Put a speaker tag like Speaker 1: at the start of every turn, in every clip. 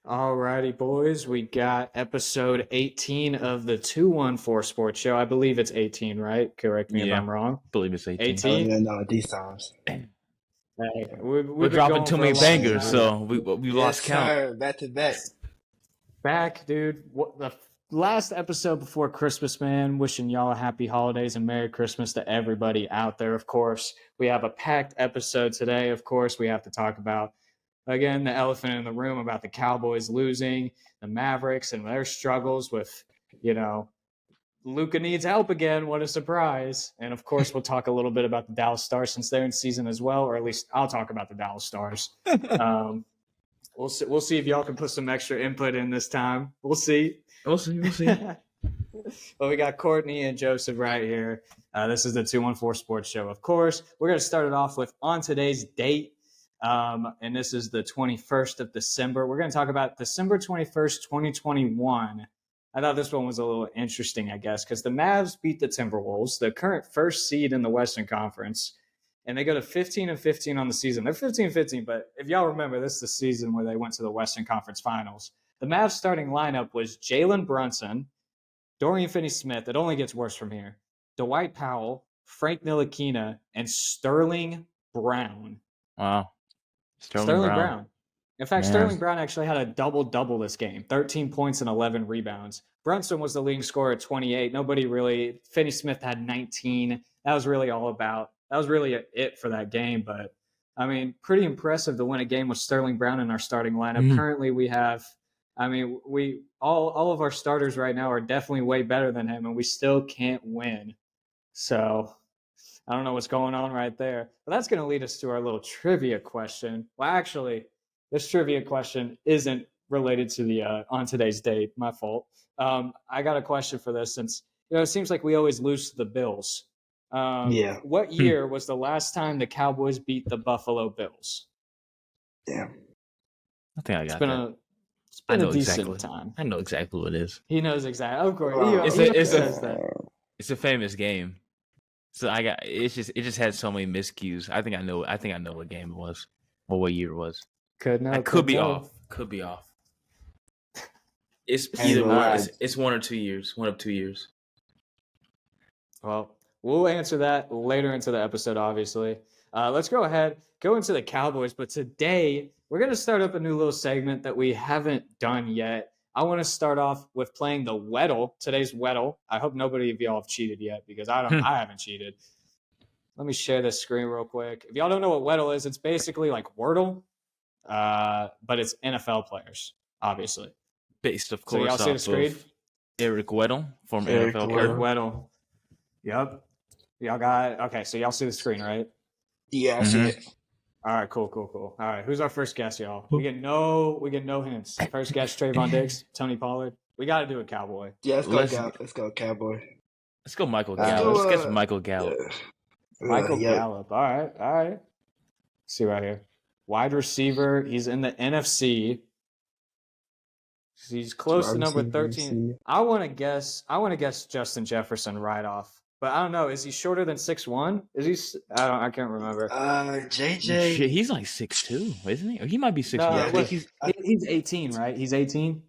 Speaker 1: Alrighty, boys. We got episode 18 of the 214 Sports Show. I believe it's 18, right? Correct me if I'm wrong.
Speaker 2: I believe it's 18.
Speaker 1: 18?
Speaker 3: Yeah, no, these times.
Speaker 1: Hey, we've
Speaker 2: We're
Speaker 1: been
Speaker 2: dropping
Speaker 1: going
Speaker 2: too
Speaker 1: for
Speaker 2: many
Speaker 1: a long
Speaker 2: bangers,
Speaker 1: time.
Speaker 2: so we lost count.
Speaker 3: Sir. Back to back.
Speaker 1: Back, dude. What the last episode before Christmas, man. Wishing y'all a happy holidays and Merry Christmas to everybody out there, of course. We have a packed episode today, of course. We have to talk about, again, the elephant in the room about the Cowboys losing, the Mavericks and their struggles with, Luka needs help again. What a surprise. And, of course, we'll talk a little bit about the Dallas Stars since they're in season as well, or at least I'll talk about the Dallas Stars. We'll see if y'all can put some extra input in this time. We'll see.
Speaker 2: We'll see.
Speaker 1: Well, we got Courtney and Joseph right here. This is the 214 Sports Show, of course. We're going to start it off with on today's date. And this is the 21st of December. We're going to talk about December 21st, 2021. I thought this one was a little interesting, I guess, because the Mavs beat the Timberwolves, the current first seed in the Western Conference, and they go to 15-15 on the season. They're 15-15, but if y'all remember, this is the season where they went to the Western Conference Finals. The Mavs starting lineup was Jalen Brunson, Dorian Finney-Smith. It only gets worse from here. Dwight Powell, Frank Ntilikina, and Sterling Brown.
Speaker 2: Wow.
Speaker 1: Sterling Brown. In fact, Sterling Brown actually had a double-double this game, 13 points and 11 rebounds. Brunson was the leading scorer at 28. Finney-Smith had 19. That was really it for that game. But, I mean, pretty impressive to win a game with Sterling Brown in our starting lineup. Mm-hmm. Currently we have, all of our starters right now are definitely way better than him, and we still can't win. So I don't know what's going on right there. But that's going to lead us to our little trivia question. Well, actually, this trivia question isn't related to the on today's date. My fault. I got a question for this since it seems like we always lose to the Bills. What year was the last time the Cowboys beat the Buffalo Bills?
Speaker 3: Damn.
Speaker 2: I think I got that.
Speaker 1: It's been a decent time.
Speaker 2: I know exactly what it is.
Speaker 1: He knows exactly. Of course.
Speaker 2: It's a famous game. So it just had so many miscues. I think I know what game it was or what year it was. Could be off. It's either one. It's 1 or 2 years. 1 of 2 years.
Speaker 1: Well, we'll answer that later into the episode, obviously. Let's go into the Cowboys. But today, we're going to start up a new little segment that we haven't done yet. I want to start off with playing the Weddle, today's Weddle. I hope nobody of y'all have cheated yet because I haven't cheated. Let me share this screen real quick. If y'all don't know what Weddle is, it's basically like Wordle, but it's NFL players, obviously.
Speaker 2: Based, of course,
Speaker 1: so y'all see the screen?
Speaker 2: Eric Weddle, former NFL player.
Speaker 1: Eric Weddle. Yep. Y'all got it? Okay, so y'all see the screen, right?
Speaker 3: Yeah, I see it.
Speaker 1: All right, cool. All right, who's our first guest, y'all? We get no hints. First guest, Trayvon Diggs, Tony Pollard. We got to do a Cowboy.
Speaker 3: Yeah, let's go Cowboy.
Speaker 2: Let's go Michael Gallup. Let's get Michael Gallup.
Speaker 1: Gallup. All right. Let's see right here. Wide receiver. He's in the NFC. He's close to number 13. I want to guess Justin Jefferson right off. But I don't know. Is he shorter than 6'1"? Is he? I can't remember.
Speaker 3: JJ.
Speaker 2: Shit, he's like 6'2", isn't he? Or he might be 6'1".
Speaker 1: No, I think he's 18, right? He's 18.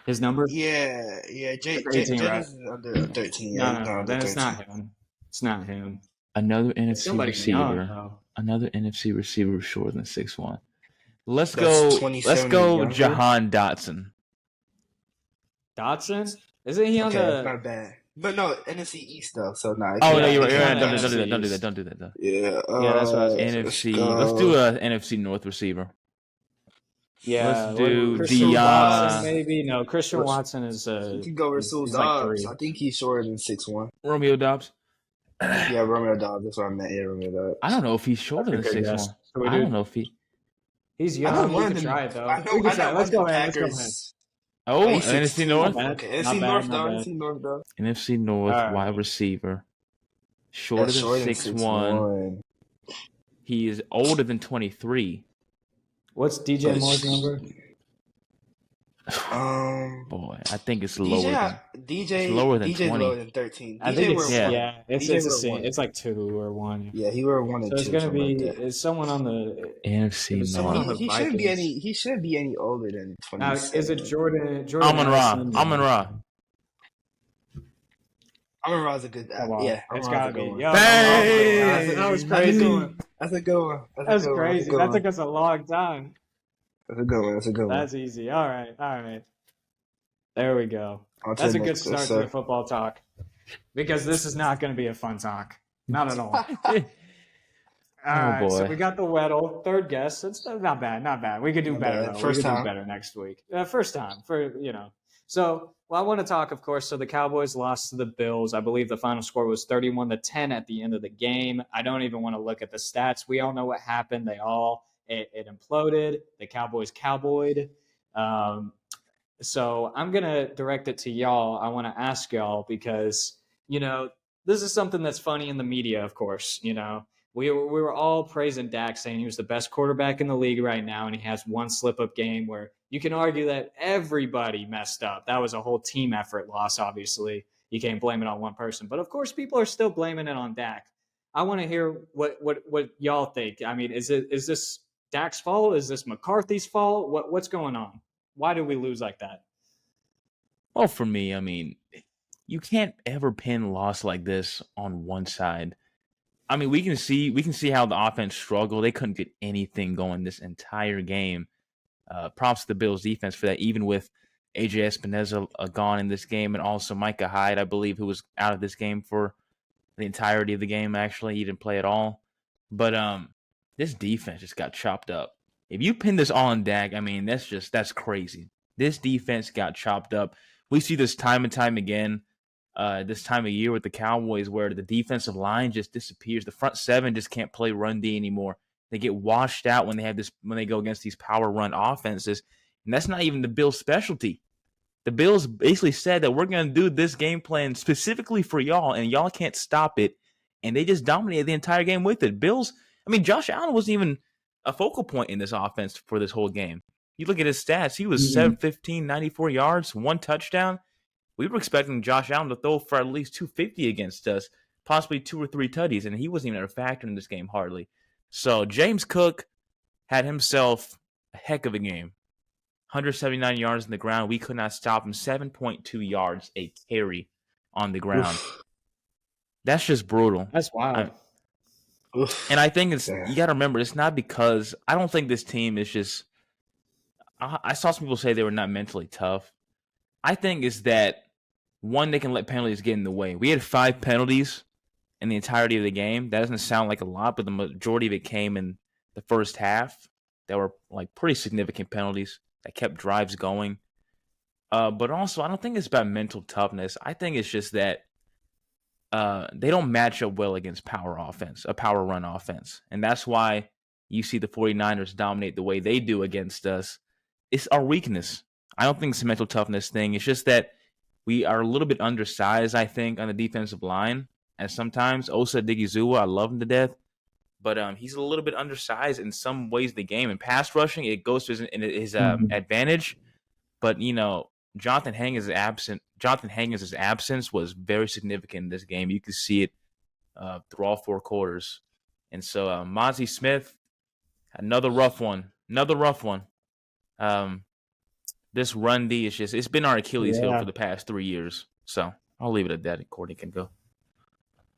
Speaker 1: His number?
Speaker 3: Yeah.
Speaker 1: JJ
Speaker 3: is under 13.
Speaker 1: No, then it's not him. It's not him.
Speaker 2: Another NFC receiver.
Speaker 1: Young,
Speaker 2: another NFC receiver shorter than 6'1". Let's go Jahan Dotson.
Speaker 1: Dotson? Isn't he on the?
Speaker 3: Not bad. But no, NFC East though. So no.
Speaker 2: Oh no, you're right. Don't do that. Though.
Speaker 3: Yeah.
Speaker 1: That's what I was
Speaker 2: NFC. Let's do a NFC North receiver.
Speaker 1: Yeah.
Speaker 2: Let's do
Speaker 1: Watson, maybe. No, Christian Watson is.
Speaker 3: You can go Rasul Dobbs. I think he's shorter than 6'1".
Speaker 2: Romeo Dobbs.
Speaker 3: Yeah, Romeo Dobbs. That's what I meant. Yeah, Romeo Dobbs.
Speaker 2: I don't know if he's shorter than 6'1". I don't know if he.
Speaker 1: He's young. We can try it though. Let's go ahead.
Speaker 2: Oh, NFC North?
Speaker 3: Okay, NFC North though.
Speaker 2: NFC North wide receiver. Shorter than 6'1". He is older than 23.
Speaker 1: What's DJ Moore's number?
Speaker 2: Boy, I think it's
Speaker 3: DJ,
Speaker 2: lower than it's
Speaker 3: DJ,
Speaker 2: lower than
Speaker 3: DJ's
Speaker 2: 20.
Speaker 3: lower than 13.
Speaker 1: I think
Speaker 3: DJ were
Speaker 1: it's
Speaker 2: Yeah.
Speaker 3: one.
Speaker 1: it's
Speaker 3: DJ
Speaker 1: a
Speaker 3: were one.
Speaker 1: it's like 2 or 1.
Speaker 3: Yeah, he were 1
Speaker 1: So
Speaker 3: and
Speaker 1: it's
Speaker 3: 2,
Speaker 1: gonna
Speaker 3: something like
Speaker 1: be
Speaker 3: that.
Speaker 1: is someone on the
Speaker 2: NFC
Speaker 1: if it's someone on
Speaker 2: North.
Speaker 1: the
Speaker 3: He shouldn't be
Speaker 1: Vikings.
Speaker 3: he shouldn't be any older than 27.
Speaker 1: Is it Jordan
Speaker 2: Amon Ra.
Speaker 1: Addison?
Speaker 2: Amon Ra.
Speaker 3: Amon Ra's a good
Speaker 1: Come on.
Speaker 3: yeah.
Speaker 1: It's
Speaker 3: Amon Ra's
Speaker 1: gotta
Speaker 3: a
Speaker 1: be.
Speaker 3: good one.
Speaker 1: Yo,
Speaker 2: Hey!
Speaker 1: that was
Speaker 3: That's a
Speaker 1: crazy.
Speaker 3: good one. That's a good one.
Speaker 1: That's crazy. That took us a long time.
Speaker 3: That's a good one. That's a good one.
Speaker 1: That's easy. All right. There we go.
Speaker 3: On to
Speaker 1: That's
Speaker 3: the
Speaker 1: a good
Speaker 3: next,
Speaker 1: start
Speaker 3: yes,
Speaker 1: to
Speaker 3: sir.
Speaker 1: the football talk. Because this is not going to be a fun talk. Not at all. All right,
Speaker 2: boy.
Speaker 1: so we got the Weddle, third guess. It's not bad. We could do
Speaker 3: Not
Speaker 1: better,
Speaker 3: bad.
Speaker 1: though.
Speaker 3: First
Speaker 1: we could
Speaker 3: time.
Speaker 1: do better next week. First time, So, I want to talk, of course. So the Cowboys lost to the Bills. I believe the final score was 31-10 at the end of the game. I don't even want to look at the stats. We all know what happened. It imploded. The Cowboys cowboyed. So I'm going to direct it to y'all. I want to ask y'all because, this is something that's funny in the media, of course. We were all praising Dak, saying he was the best quarterback in the league right now, and he has one slip-up game where you can argue that everybody messed up. That was a whole team effort loss, obviously. You can't blame it on one person. But, of course, people are still blaming it on Dak. I want to hear what y'all think. I mean, is this Dak's fault? Is this McCarthy's fault? What's going on? Why did we lose like that?
Speaker 2: Well, for me, I mean, you can't ever pin loss like this on one side. I mean, we can see how the offense struggled. They couldn't get anything going this entire game. Props to the Bills defense for that, even with AJ Espinoza gone in this game, and also Micah Hyde, I believe, who was out of this game for the entirety of the game. Actually, he didn't play at all. But this defense just got chopped up. If you pin this all on Dak, I mean, that's crazy. This defense got chopped up. We see this time and time again. This time of year with the Cowboys, where the defensive line just disappears. The front seven just can't play run D anymore. They get washed out when they go against these power run offenses, and that's not even the Bills' specialty. The Bills basically said that we're going to do this game plan specifically for y'all, and y'all can't stop it. And they just dominated the entire game with it. Bills, I mean, Josh Allen wasn't even a focal point in this offense for this whole game. You look at his stats, he was 715, 94 yards, 1 touchdown. We were expecting Josh Allen to throw for at least 250 against us, possibly 2 or 3 tutties, and he wasn't even a factor in this game hardly. So James Cook had himself a heck of a game. 179 yards on the ground. We could not stop him. 7.2 yards a carry on the ground. That's just brutal.
Speaker 1: That's wild.
Speaker 2: And I think you got to remember, it's not because I don't think this team is just. I saw some people say they were not mentally tough. I think it's that, one, they can let penalties get in the way. We had 5 penalties in the entirety of the game. That doesn't sound like a lot, but the majority of it came in the first half. That were like pretty significant penalties that kept drives going. But also, I don't think it's about mental toughness. I think it's just that they don't match up well against power run offense. And that's why you see the 49ers dominate the way they do against us. It's our weakness. I don't think it's a mental toughness thing. It's just that we are a little bit undersized, I think, on the defensive line. And sometimes Osa Digizua, I love him to death, but he's a little bit undersized in some ways of the game. And pass rushing, it goes to his advantage. But, Jonathan Hankins' absence was very significant in this game. You could see it through all 4 quarters. And so Mozzie Smith, another rough one. This run D is it's been our Achilles heel for the past 3 years. So I'll leave it at that, and Courtney can go.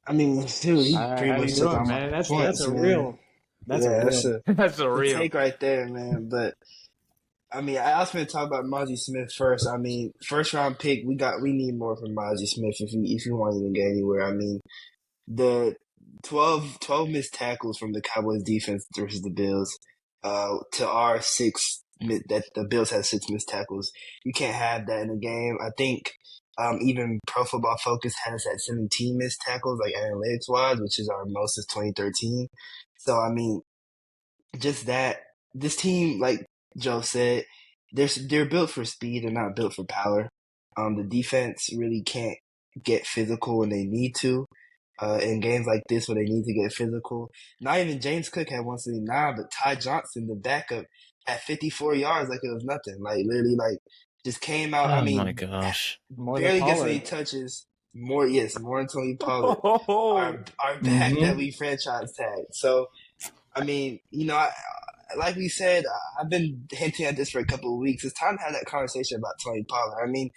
Speaker 3: I mean, dude, he pretty much took on
Speaker 1: man. That's a
Speaker 3: real
Speaker 2: real
Speaker 3: take right there, man. But I mean, I was going to talk about Mozzie Smith first. I mean, first round pick, we need more from Mozzie Smith if you want to even get anywhere. I mean, the 12 missed tackles from the Cowboys defense versus the Bills, to our 6 that the Bills had 6 missed tackles. You can't have that in a game. I think even Pro Football Focus has us at 17 missed tackles, like analytics wise, which is our most since 2013. So I mean, just that this team, like Joe said, they're built for speed. They're not built for power. The defense really can't get physical when they need to. In games like this where they need to get physical. Not even James Cook had 179, but Ty Johnson, the backup, had 54 yards like it was nothing. Like literally, like Just came out. I
Speaker 2: Oh my
Speaker 3: mean,
Speaker 2: gosh.
Speaker 1: More than
Speaker 3: barely gets any
Speaker 1: Pollard.
Speaker 3: touches. More than Tony Pollard. Our back that
Speaker 1: Mm-hmm.
Speaker 3: we franchise tagged. So I mean, like we said, I've been hinting at this for a couple of weeks. It's time to have that conversation about Tony Pollard. I mean,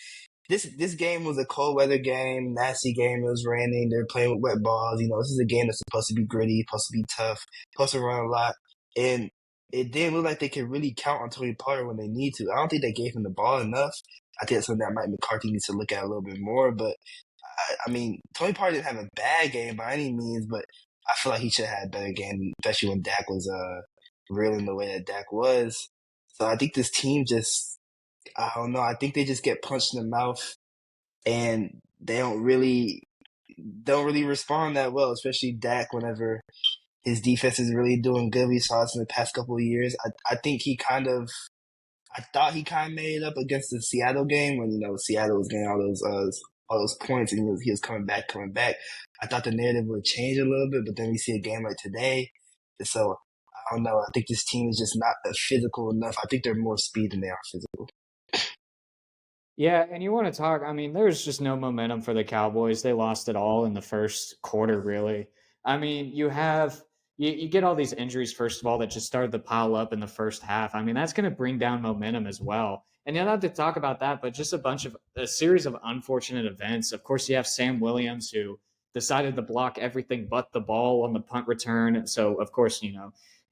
Speaker 3: this game was a cold weather game, nasty game. It was raining. They're playing with wet balls. This is a game that's supposed to be gritty, supposed to be tough, supposed to run a lot, and it didn't look like they could really count on Tony Pollard when they need to. I don't think they gave him the ball enough. I think that's something that Mike McCarthy needs to look at a little bit more. But I mean, Tony Pollard didn't have a bad game by any means, but I feel like he should have had a better game, especially when Dak was reeling the way that Dak was. So I think this team just, I don't know. I think they just get punched in the mouth, and they don't really respond that well, especially Dak whenever his defense is really doing good. We saw this in the past couple of years. I think I thought he kind of made it up against the Seattle game when Seattle was getting all those points and he was coming back. I thought the narrative would change a little bit, but then we see a game like today. So I don't know. I think this team is just not physical enough. I think they're more speed than they are physical.
Speaker 1: Yeah, and you want to talk, I mean, there's just no momentum for the Cowboys. They lost it all in the first quarter, really. I mean, you get all these injuries, first of all, that just started to pile up in the first half. I mean, that's going to bring down momentum as well. And you don't have to talk about that, but just a series of unfortunate events. Of course, you have Sam Williams, who decided to block everything but the ball on the punt return. So, of course,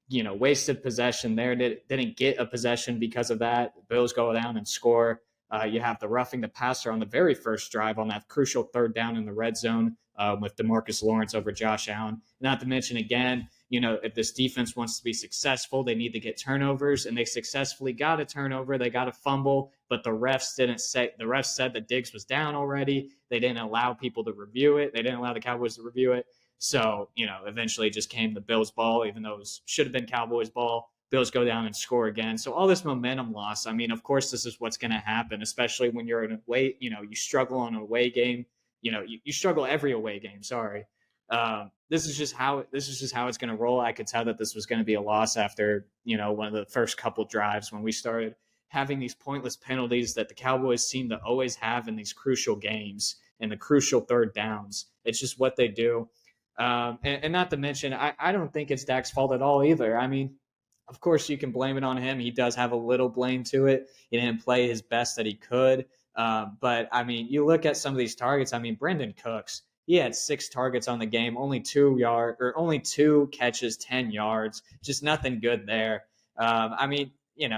Speaker 1: wasted possession there. Didn't get a possession because of that. Bills go down and score. You have the roughing the passer on the very first drive on that crucial third down in the red zone with DeMarcus Lawrence over Josh Allen. Not to mention, again, if this defense wants to be successful, they need to get turnovers, and they successfully got a turnover. They got a fumble, but the refs said that Diggs was down already. They didn't allow people to review it. They didn't allow the Cowboys to review it. So, eventually it just came the Bills' ball, even though it should have been Cowboys' ball. Bills go down and score again. So all this momentum loss, I mean, of course, this is what's going to happen, especially when you're in a away, you struggle on an away game. You struggle every away game. Sorry. This is just how it's going to roll. I could tell that this was going to be a loss after, one of the first couple drives when we started having these pointless penalties that the Cowboys seem to always have in these crucial games and the crucial third downs. It's just what they do. And not to mention, I don't think it's Dak's fault at all either. I mean, of course, you can blame it on him. He does have a little blame to it. He didn't play his best that he could. But, I mean, you look at some of these targets. I mean, Brandon Cooks, he had 6 targets on the game, only 2 catches, 10 yards. Just nothing good there. I mean,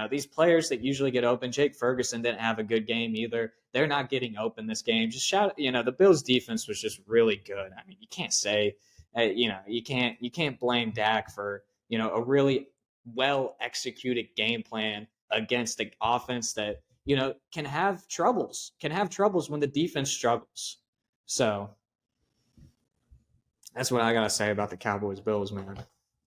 Speaker 1: these players that usually get open, Jake Ferguson didn't have a good game either. They're not getting open this game. Just the Bills defense was just really good. I mean, you can't say, you can't blame Dak for, a really well executed game plan against the offense that can have troubles when the defense struggles. So that's what I gotta say about the Cowboys Bills, man.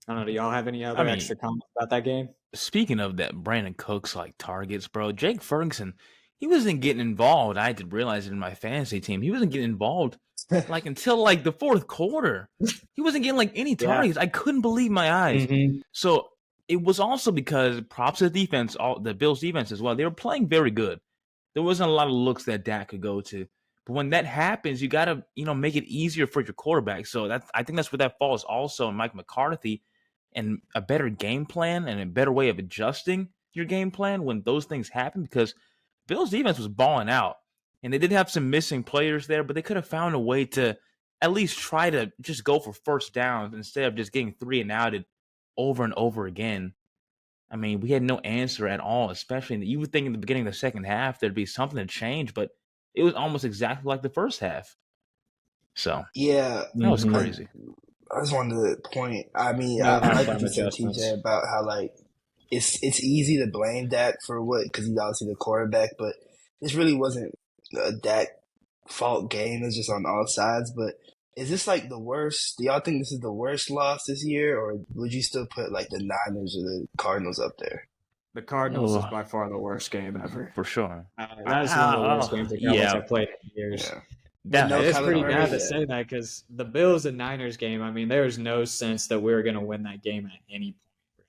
Speaker 1: I don't know. Do y'all have any other extra comments about that game?
Speaker 2: Speaking of that, Brandon Cooks targets, bro. Jake Ferguson, he wasn't getting involved. I had to realize it in my fantasy team. He wasn't getting involved until the fourth quarter. He wasn't getting any targets. I couldn't believe my eyes.
Speaker 1: Mm-hmm.
Speaker 2: So it was also because props to the defense, the Bills defense as well. They were playing very good. There wasn't a lot of looks that Dak could go to. But when that happens, you got to, make it easier for your quarterback. So I think that's where that falls also on Mike McCarthy, and a better game plan and a better way of adjusting your game plan when those things happen, because Bills defense was balling out and they did have some missing players there, but they could have found a way to at least try to just go for first downs instead of just getting 3 and outed over and over again. I mean, we had no answer at all, especially you would think in the beginning of the second half there'd be something to change, but it was almost exactly like the first half. So
Speaker 3: yeah,
Speaker 2: that was crazy.
Speaker 3: I just wanted to point. I mean, I like what you said, TJ, about how it's easy to blame Dak for because he's obviously the quarterback, but this really wasn't a Dak fault game. It's just on all sides. But is this the worst? Do y'all think this is the worst loss this year, or would you still put the Niners or the Cardinals up there?
Speaker 1: The Cardinals is by far the worst game ever.
Speaker 2: For sure.
Speaker 1: That is one of the worst games the Cowboys have played in years.
Speaker 3: Yeah.
Speaker 1: It's pretty bad to say that because the Bills and Niners game, I mean, there was no sense that we were going to win that game at any point, really.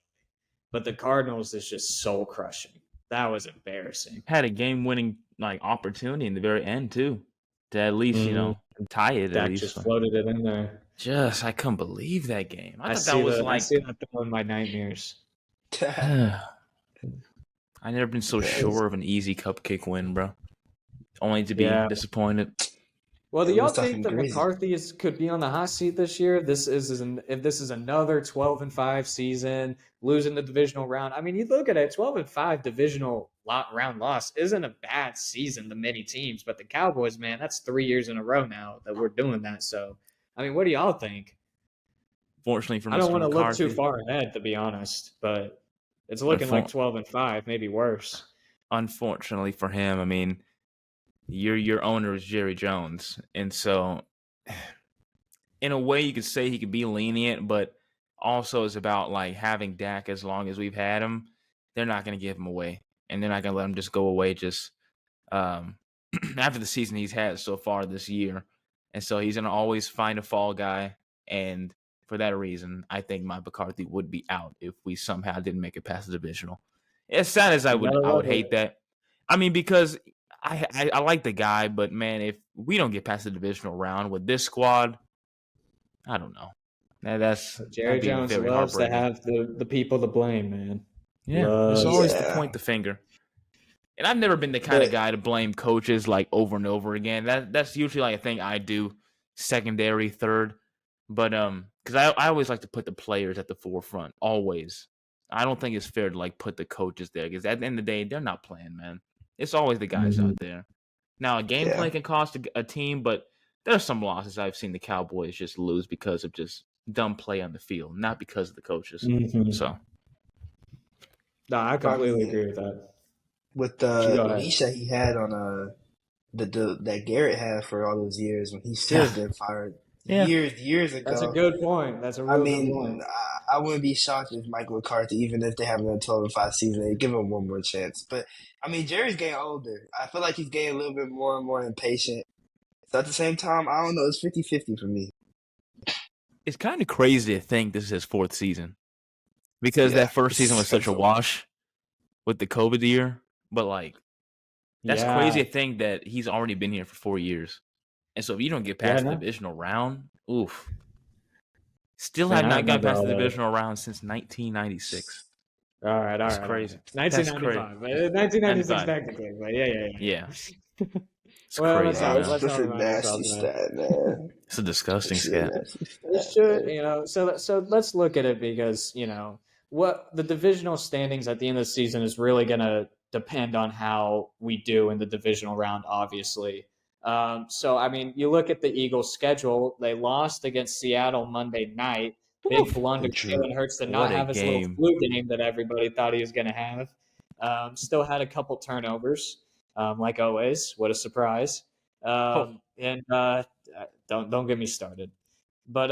Speaker 1: But the Cardinals is just soul crushing. That was embarrassing.
Speaker 2: Had a game-winning opportunity in the very end too, to at least tie it at
Speaker 1: Dak
Speaker 2: least.
Speaker 1: just floated it in there.
Speaker 2: I couldn't believe that game. I thought that
Speaker 1: see
Speaker 2: was
Speaker 1: that throw in my nightmares.
Speaker 2: I never been so
Speaker 3: That
Speaker 2: sure of an easy cupcake win, bro. Only to be disappointed.
Speaker 1: Well, do
Speaker 3: It
Speaker 1: y'all
Speaker 3: was
Speaker 1: think
Speaker 3: talking
Speaker 1: that
Speaker 3: greasy.
Speaker 1: McCarthy could be on the hot seat this year? If this is another 12-5 season, losing the divisional round. I mean, you look at it, 12-5 divisional round loss isn't a bad season to many teams, but the Cowboys, man, that's 3 years in a row now that we're doing that. So, I mean, what do y'all think?
Speaker 2: Fortunately for Mr.
Speaker 1: I don't want to look
Speaker 2: McCarthy,
Speaker 1: too far ahead, to be honest, but it's looking like 12-5, maybe worse.
Speaker 2: Unfortunately for him, I mean, your owner is Jerry Jones, and so in a way you could say he could be lenient, but also it's about having Dak as long as we've had him. They're not going to give him away, and they're not going to let him just go away just after the season he's had so far this year. And so he's going to always find a fall guy, and for that reason, I think Mike McCarthy would be out if we somehow didn't make it past the divisional. As sad as I would hate that. I mean, because I like the guy, but man, if we don't get past the divisional round with this squad, I don't know.
Speaker 1: Jerry Jones loves to have the people to blame, man.
Speaker 2: Yeah, there's always to point the finger. And I've never been the kind of guy to blame coaches over and over again. That's usually a thing I do, secondary, third. But because I always like to put the players at the forefront, always. I don't think it's fair to put the coaches there, because at the end of the day, they're not playing, man. It's always the guys out there. Now, a game plan can cost a team, but there's some losses I've seen the Cowboys just lose because of just dumb play on the field, not because of the coaches. So,
Speaker 1: no, I completely agree with that.
Speaker 3: With the leash that he had on that Garrett had for all those years when he still been fired years ago.
Speaker 1: That's a good point. That's a real good point.
Speaker 3: I wouldn't be shocked if Mike McCarthy, even if they have a 12-5 season, they give him one more chance. But I mean, Jerry's getting older. I feel like he's getting a little bit more and more impatient. So at the same time, I don't know. It's 50-50 for me.
Speaker 2: It's kind of crazy to think this is his fourth season, because that first season was such a wash with the COVID year. But that's crazy to think that he's already been here for 4 years. And so if you don't get past the divisional round, oof. Still have not gotten past the divisional round since 1996.
Speaker 1: All right.
Speaker 2: That's crazy.
Speaker 1: 1995. 1996 technically, but yeah.
Speaker 2: It's crazy.
Speaker 3: That's a nasty stat, man.
Speaker 2: It's a disgusting stat.
Speaker 1: It should, so let's look at it, because, what the divisional standings at the end of the season is really going to depend on how we do in the divisional round, obviously. So, I mean, you look at the Eagles' schedule. They lost against Seattle Monday night. Big blunder. Jalen Hurts did not have his little flu game that everybody thought he was going to have. Still had a couple turnovers, like always. What a surprise. And don't get me started. But,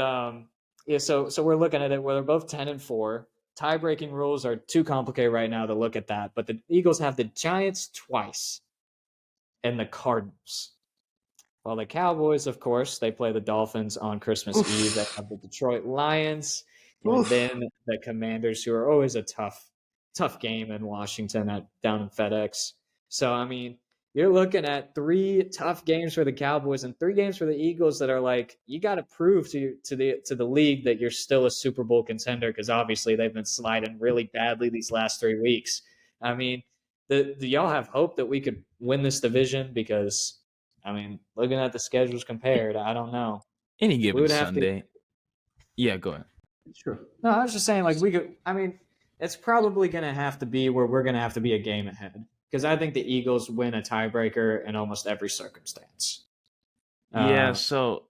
Speaker 1: so we're looking at it where they're both 10-4. Tie-breaking rules are too complicated right now to look at that. But the Eagles have the Giants twice and the Cardinals. Well, the Cowboys, of course, they play the Dolphins on Christmas Eve. They have the Detroit Lions, and then the Commanders, who are always a tough game in Washington down in FedEx. So, I mean, you're looking at 3 tough games for the Cowboys and 3 games for the Eagles that are you got to prove to the league that you're still a Super Bowl contender, because obviously they've been sliding really badly these last 3 weeks. I mean, do y'all have hope that we could win this division? Because, I mean, looking at the schedules compared, I don't know.
Speaker 2: Any given Sunday. Yeah, go ahead.
Speaker 1: Sure. No, I was just saying, we could. I mean, it's probably going to have to be where we're going to have to be a game ahead, because I think the Eagles win a tiebreaker in almost every circumstance.
Speaker 2: So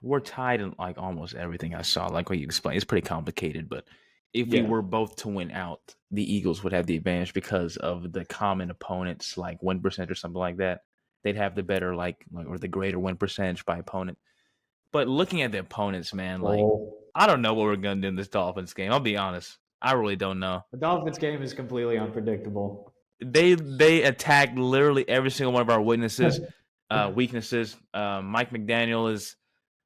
Speaker 2: we're tied in almost everything I saw. Like what you explained, it's pretty complicated, but if we were both to win out, the Eagles would have the advantage because of the common opponents, win percentage or something like that. They'd have the better, or the greater win percentage by opponent. But looking at the opponents, man, I don't know what we're going to do in this Dolphins game. I'll be honest. I really don't know.
Speaker 1: The Dolphins game is completely unpredictable.
Speaker 2: They attacked literally every single one of our weaknesses. Mike McDaniel is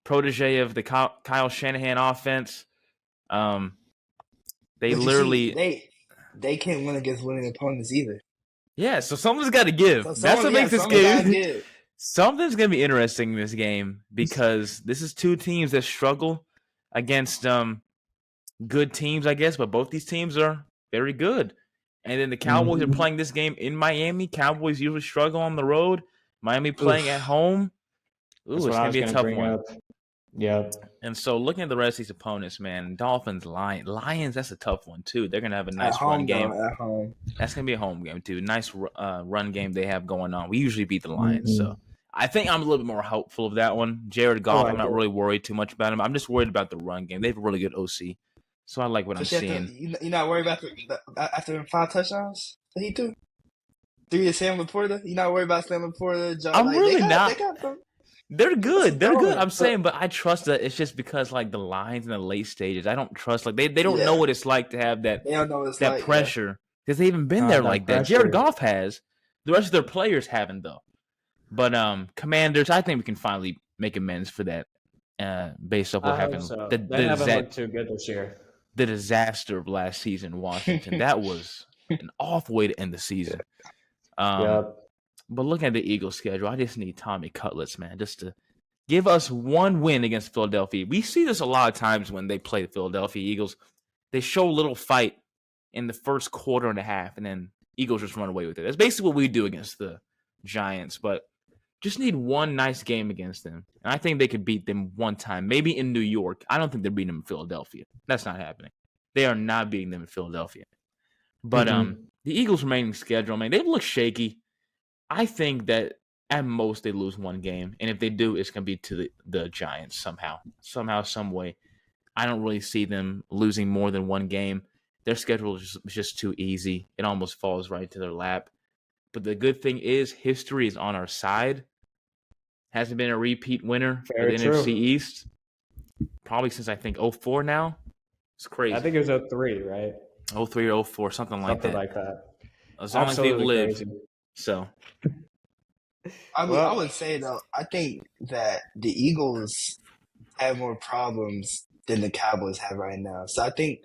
Speaker 2: protege of the Kyle Shanahan offense. They can't
Speaker 3: win against winning opponents either.
Speaker 2: Yeah, so something's got to give.
Speaker 3: So
Speaker 2: That's what makes this game.
Speaker 3: Give.
Speaker 2: Something's going to be interesting in this game because this is two teams that struggle against good teams, I guess, but both these teams are very good. And then the Cowboys are playing this game in Miami. Cowboys usually struggle on the road. Miami playing at home. Ooh, it's going to be a tough one.
Speaker 1: Yeah.
Speaker 2: And so looking at the rest of these opponents, man, Dolphins, Lions, that's a tough one too. They're going to have a nice run game.
Speaker 3: At home.
Speaker 2: That's going to be a home game too. Nice run game they have going on. We usually beat the Lions, so I think I'm a little bit more hopeful of that one. Jared Goff, I'm not really worried too much about him. I'm just worried about the run game. They have a really good OC, so I like what I'm seeing.
Speaker 3: You're not worried about after 5 touchdowns that he threw? 3 to Sam Laporta? You're not worried about Sam Laporta? John,
Speaker 2: I'm really not. They're good.
Speaker 3: They're
Speaker 2: good. I'm saying, but I trust that it's just because like the Lions in the late stages. I don't trust they don't know what it's like to have that pressure because they haven't been there like that. Jared Goff has. The rest of their players haven't though. But Commanders, I think we can finally make amends for that. Based off what happened,
Speaker 1: so. They haven't looked too good this year.
Speaker 2: The disaster of last season in Washington. That was an awful way to end the season. But looking at the Eagles' schedule, I just need Tommy Cutlets, man, just to give us one win against Philadelphia. We see this a lot of times when they play the Philadelphia Eagles. They show a little fight in the first quarter and a half, and then Eagles just run away with it. That's basically what we do against the Giants, but just need one nice game against them. And I think they could beat them one time, maybe in New York. I don't think they're beating them in Philadelphia. That's not happening. They are not beating them in Philadelphia. But the Eagles' remaining schedule, man, they look shaky. I think that at most they lose one game, and if they do, it's going to be to the Giants somehow, some way. I don't really see them losing more than one game. Their schedule is just too easy. It almost falls right to their lap. But the good thing is history is on our side. Hasn't been a repeat winner for the NFC East probably since I think 2004 now. It's crazy.
Speaker 1: I think it was 03, right?
Speaker 2: 03 or 04, something like that. As long
Speaker 1: Absolutely
Speaker 2: as they've lived.
Speaker 1: Crazy.
Speaker 2: So,
Speaker 3: I would say though, I think that the Eagles have more problems than the Cowboys have right now. So I think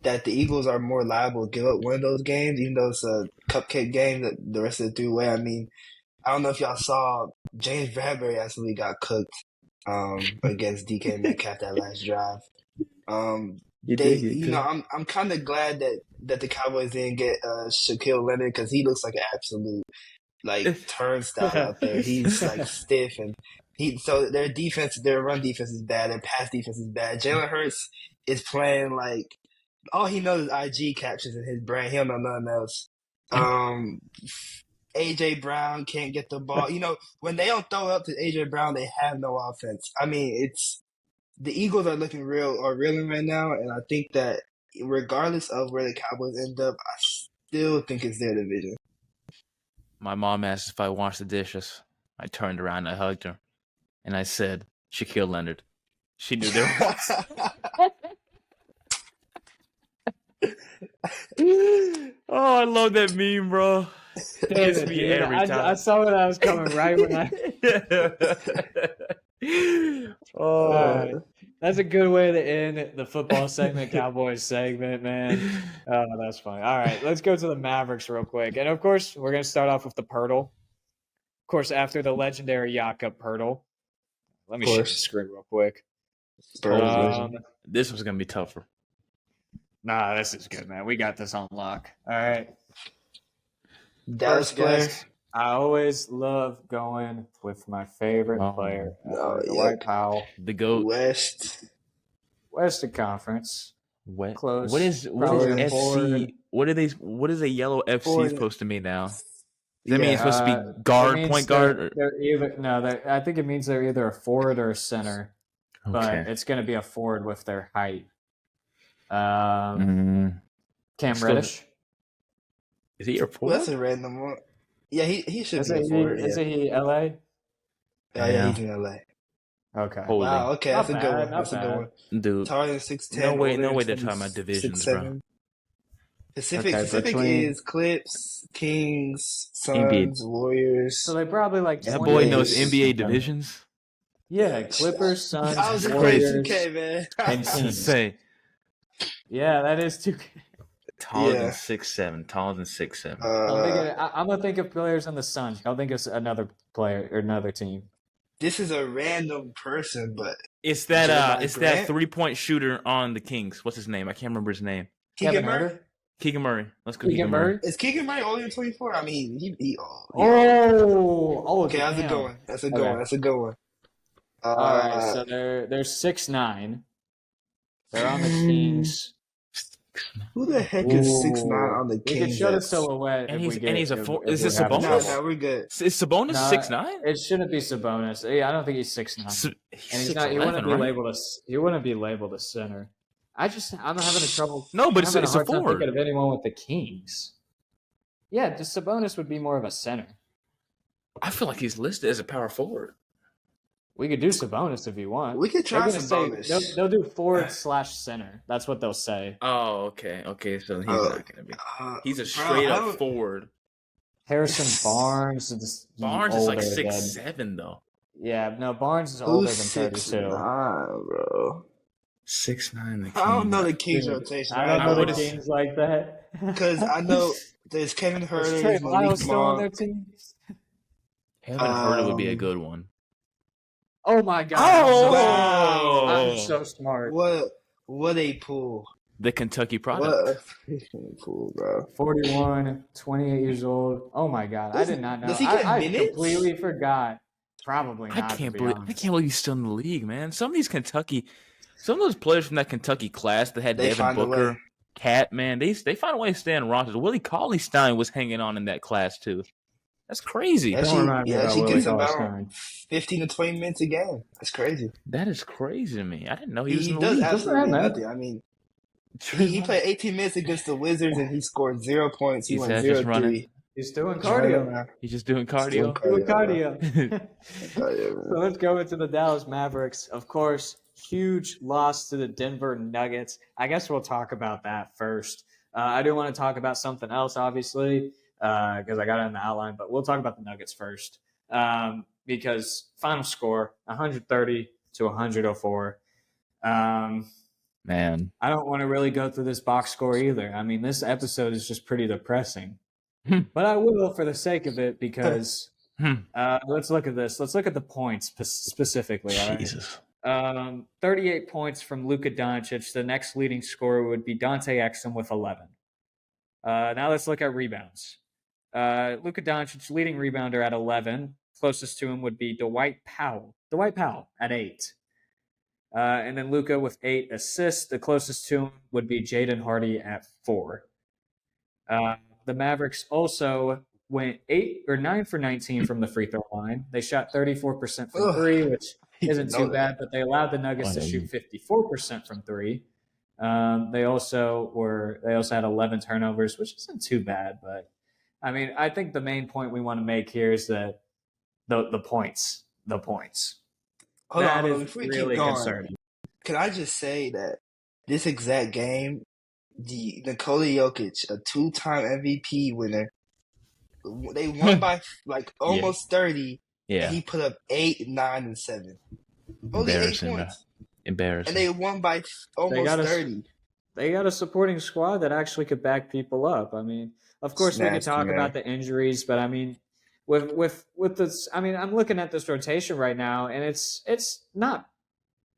Speaker 3: that the Eagles are more liable to give up one of those games, even though it's a cupcake game that the rest of the 3 way. I mean, I don't know if y'all saw James Bradbury actually got cooked against DK Metcalf that last drive. I'm kind of glad that the Cowboys didn't get Shaquille Leonard because he looks like an absolute turnstile out there. He's like stiff and so their run defense is bad, their pass defense is bad. Jalen Hurts is playing like all he knows is IG captures in his brain. He don't know nothing else. AJ Brown can't get the ball. When they don't throw up to AJ Brown, they have no offense. I mean, the Eagles are looking reeling right now, and I think that regardless of where the Cowboys end up, I still think it's their division.
Speaker 2: My mom asked if I washed the dishes. I turned around, I hugged her, and I said, Shaquille Leonard. She knew there was. Oh, I love that meme, bro. It gets me every time.
Speaker 1: I saw that I was coming right when I. That's a good way to end the football segment, Cowboys segment, man. Oh, that's funny. All right, let's go to the Mavericks real quick. And, of course, we're going to start off with the Pirtle. Of course, after the legendary Jakob Pirtle. Let me share the screen real quick.
Speaker 2: This was going to be tougher.
Speaker 1: Nah, this is good, man. We got this on lock. All right.
Speaker 3: Dallas Starst.
Speaker 1: I always love going with my favorite player, Dwight Powell.
Speaker 2: The GOAT.
Speaker 1: Western Conference. Close.
Speaker 2: What is FC? What is a yellow FC supposed to mean now? Does that mean it's supposed to be guard, point guard?
Speaker 1: I think it means they're either a forward or a center. Okay. But it's going to be a forward with their height. Cam Reddish.
Speaker 2: Is he your forward?
Speaker 3: Well, that's a random one. Yeah, he should be a forward.
Speaker 1: Is he LA?
Speaker 3: Yeah, he's in LA.
Speaker 1: Okay.
Speaker 3: Holy. Wow, okay, that's a good one. That's a good one.
Speaker 2: Dude.
Speaker 3: Taller than 6'10".
Speaker 2: No way they're talking about divisions, bro.
Speaker 3: Pacific is Clips, Kings, Suns, Warriors.
Speaker 1: So they probably like
Speaker 2: that boy knows NBA divisions.
Speaker 1: Yeah, Clippers, Suns,
Speaker 3: I was
Speaker 1: Warriors.
Speaker 3: 2K, man.
Speaker 1: And Kings.
Speaker 2: Say.
Speaker 1: Yeah, that is 2K.
Speaker 2: Taller than
Speaker 3: Yeah.
Speaker 2: 6'7". Taller than 6'7".
Speaker 1: I'm gonna think of players on the Suns. I'll think of another player or another team.
Speaker 3: This is a random person, but
Speaker 2: It's
Speaker 3: Jeremiah
Speaker 2: that
Speaker 3: Grant?
Speaker 2: 3-point shooter on the Kings. What's his name? I can't remember his name.
Speaker 1: Kevin
Speaker 3: Keegan Murray?
Speaker 1: Herter,
Speaker 2: Keegan Murray. Let's go
Speaker 1: Keegan Murray.
Speaker 3: Is Keegan Murray older than 24? I mean, he
Speaker 1: Oh,
Speaker 3: okay, that's a
Speaker 1: damn.
Speaker 3: good one. That's a good
Speaker 1: Okay.
Speaker 3: one. That's a good one.
Speaker 1: All right, so they're 6'9". They're on the Kings.
Speaker 3: Who the heck is 6'9"
Speaker 1: Ooh.
Speaker 3: on the
Speaker 1: We
Speaker 3: Kings?
Speaker 1: could show the
Speaker 3: that's-
Speaker 1: silhouette.
Speaker 2: And
Speaker 1: if we
Speaker 2: he's-
Speaker 1: get,
Speaker 2: and he's a
Speaker 1: if-
Speaker 2: four-
Speaker 1: if
Speaker 2: is
Speaker 1: we
Speaker 2: this
Speaker 1: have a
Speaker 2: Sabonis?
Speaker 1: couple.
Speaker 3: No, we're good.
Speaker 2: Is Sabonis
Speaker 1: No,
Speaker 2: 6'9"?
Speaker 1: It shouldn't be Sabonis. Yeah, I don't think he's 6'9". And he's not. He
Speaker 2: 6'11",
Speaker 1: wouldn't be
Speaker 2: right?
Speaker 1: labeled He wouldn't be labeled a center. I'm having trouble.
Speaker 2: No, but
Speaker 1: I'm having
Speaker 2: it's
Speaker 1: a
Speaker 2: a
Speaker 1: hard time
Speaker 2: forward.
Speaker 1: thinking of anyone with the Kings. Yeah, just Sabonis would be more of a center.
Speaker 2: I feel like he's listed as a power forward.
Speaker 1: We could do Sabonis if you want.
Speaker 3: We could try
Speaker 1: They're gonna
Speaker 3: Sabonis.
Speaker 1: say they'll do forward/center. That's what they'll say.
Speaker 2: Oh, okay. So he's not going to be. He's a straight up forward.
Speaker 1: Harrison Barnes is
Speaker 2: Barnes is like
Speaker 1: older
Speaker 2: 6'7", though.
Speaker 1: Yeah, no, Barnes is older
Speaker 3: Who's
Speaker 1: than 32.
Speaker 3: 6'9", bro?
Speaker 2: 6'9".
Speaker 3: I don't know the Kings
Speaker 1: Dude,
Speaker 3: rotation.
Speaker 1: I don't know the
Speaker 2: would've-
Speaker 1: Kings like that.
Speaker 3: Because I know there's Kevin Herter,
Speaker 1: Is Trey
Speaker 3: there's
Speaker 1: Lyles
Speaker 3: Malik
Speaker 1: still on their
Speaker 3: Monk.
Speaker 1: team?
Speaker 2: Kevin Herter would be a good one.
Speaker 1: Oh my god!
Speaker 2: Oh!
Speaker 1: I'm so smart.
Speaker 3: What a pool.
Speaker 2: The Kentucky product.
Speaker 3: What a freaking pool, bro.
Speaker 1: 41, 28 years old. Oh my god! I did not know.
Speaker 3: Does he get
Speaker 1: I
Speaker 3: minutes?
Speaker 1: completely forgot. Probably not.
Speaker 2: I can't
Speaker 1: to be
Speaker 2: believe
Speaker 1: honest.
Speaker 2: he's still in the league, man. Some of those players from that Kentucky class that had
Speaker 3: They
Speaker 2: Devin
Speaker 3: find a
Speaker 2: Booker,
Speaker 3: way.
Speaker 2: Cat, man, they find a way to stay on rosters. Willie Cauley-Stein was hanging on in that class too. That's crazy.
Speaker 3: Yeah,
Speaker 1: Don't
Speaker 3: she
Speaker 1: remind me about Willie
Speaker 3: gets about
Speaker 1: Cauley-Stein.
Speaker 3: 15 to 20 minutes a game. That's crazy.
Speaker 2: That is crazy to me. I didn't know he was
Speaker 3: He
Speaker 2: in the
Speaker 3: does
Speaker 2: league.
Speaker 3: absolutely
Speaker 1: man.
Speaker 3: nothing. I mean, he played 18 minutes against the Wizards and he scored 0 points. He
Speaker 2: He's
Speaker 3: went
Speaker 2: just
Speaker 3: 0
Speaker 2: running.
Speaker 3: 3.
Speaker 1: He's doing
Speaker 3: He's running
Speaker 1: cardio.
Speaker 3: around.
Speaker 2: He's just doing
Speaker 3: Doing
Speaker 2: cardio.
Speaker 1: Doing
Speaker 3: cardio,
Speaker 1: cardio.
Speaker 3: Cardio,
Speaker 1: So let's go into the Dallas Mavericks. Of course, huge loss to the Denver Nuggets. I guess we'll talk about that first. I do want to talk about something else, obviously, because I got it in the outline, but we'll talk about the Nuggets first. Because final score, 130 to 104.
Speaker 2: Man.
Speaker 1: I don't want to really go through this box score either. I mean, this episode is just pretty depressing. But I will for the sake of it because let's look at this. Let's look at the points specifically. All right?
Speaker 2: Jesus.
Speaker 1: 38 points from Luka Doncic. The next leading scorer would be Dante Exum with 11. Now let's look at rebounds. Luka Doncic, leading rebounder at 11. Closest to him would be Dwight Powell. Dwight Powell at 8. And then Luka with 8 assists. The closest to him would be Jaden Hardy at 4. The Mavericks also went 9 for 19 from the free throw line. They shot 34% from three, which isn't too bad, but they allowed the Nuggets to shoot 54% from three. They also had 11 turnovers, which isn't too bad. But I mean, I think the main point we want to make here is that the points.
Speaker 3: Hold
Speaker 1: That
Speaker 3: on,
Speaker 1: is
Speaker 3: before we
Speaker 1: really
Speaker 3: keep going,
Speaker 1: concerning.
Speaker 3: can I just say that this exact game, the Nikola Jokic, a 2-time MVP winner, they won by like almost 30.
Speaker 2: Yeah.
Speaker 3: And he put up 8, 9, and 7. Only 8
Speaker 2: Embarrassing,
Speaker 3: points.
Speaker 2: Embarrassing.
Speaker 3: And they won by almost 30.
Speaker 1: They got a supporting squad that actually could back people up. I mean, of course, we could talk about the injuries, but I mean, with this, I mean, I'm looking at this rotation right now, and it's not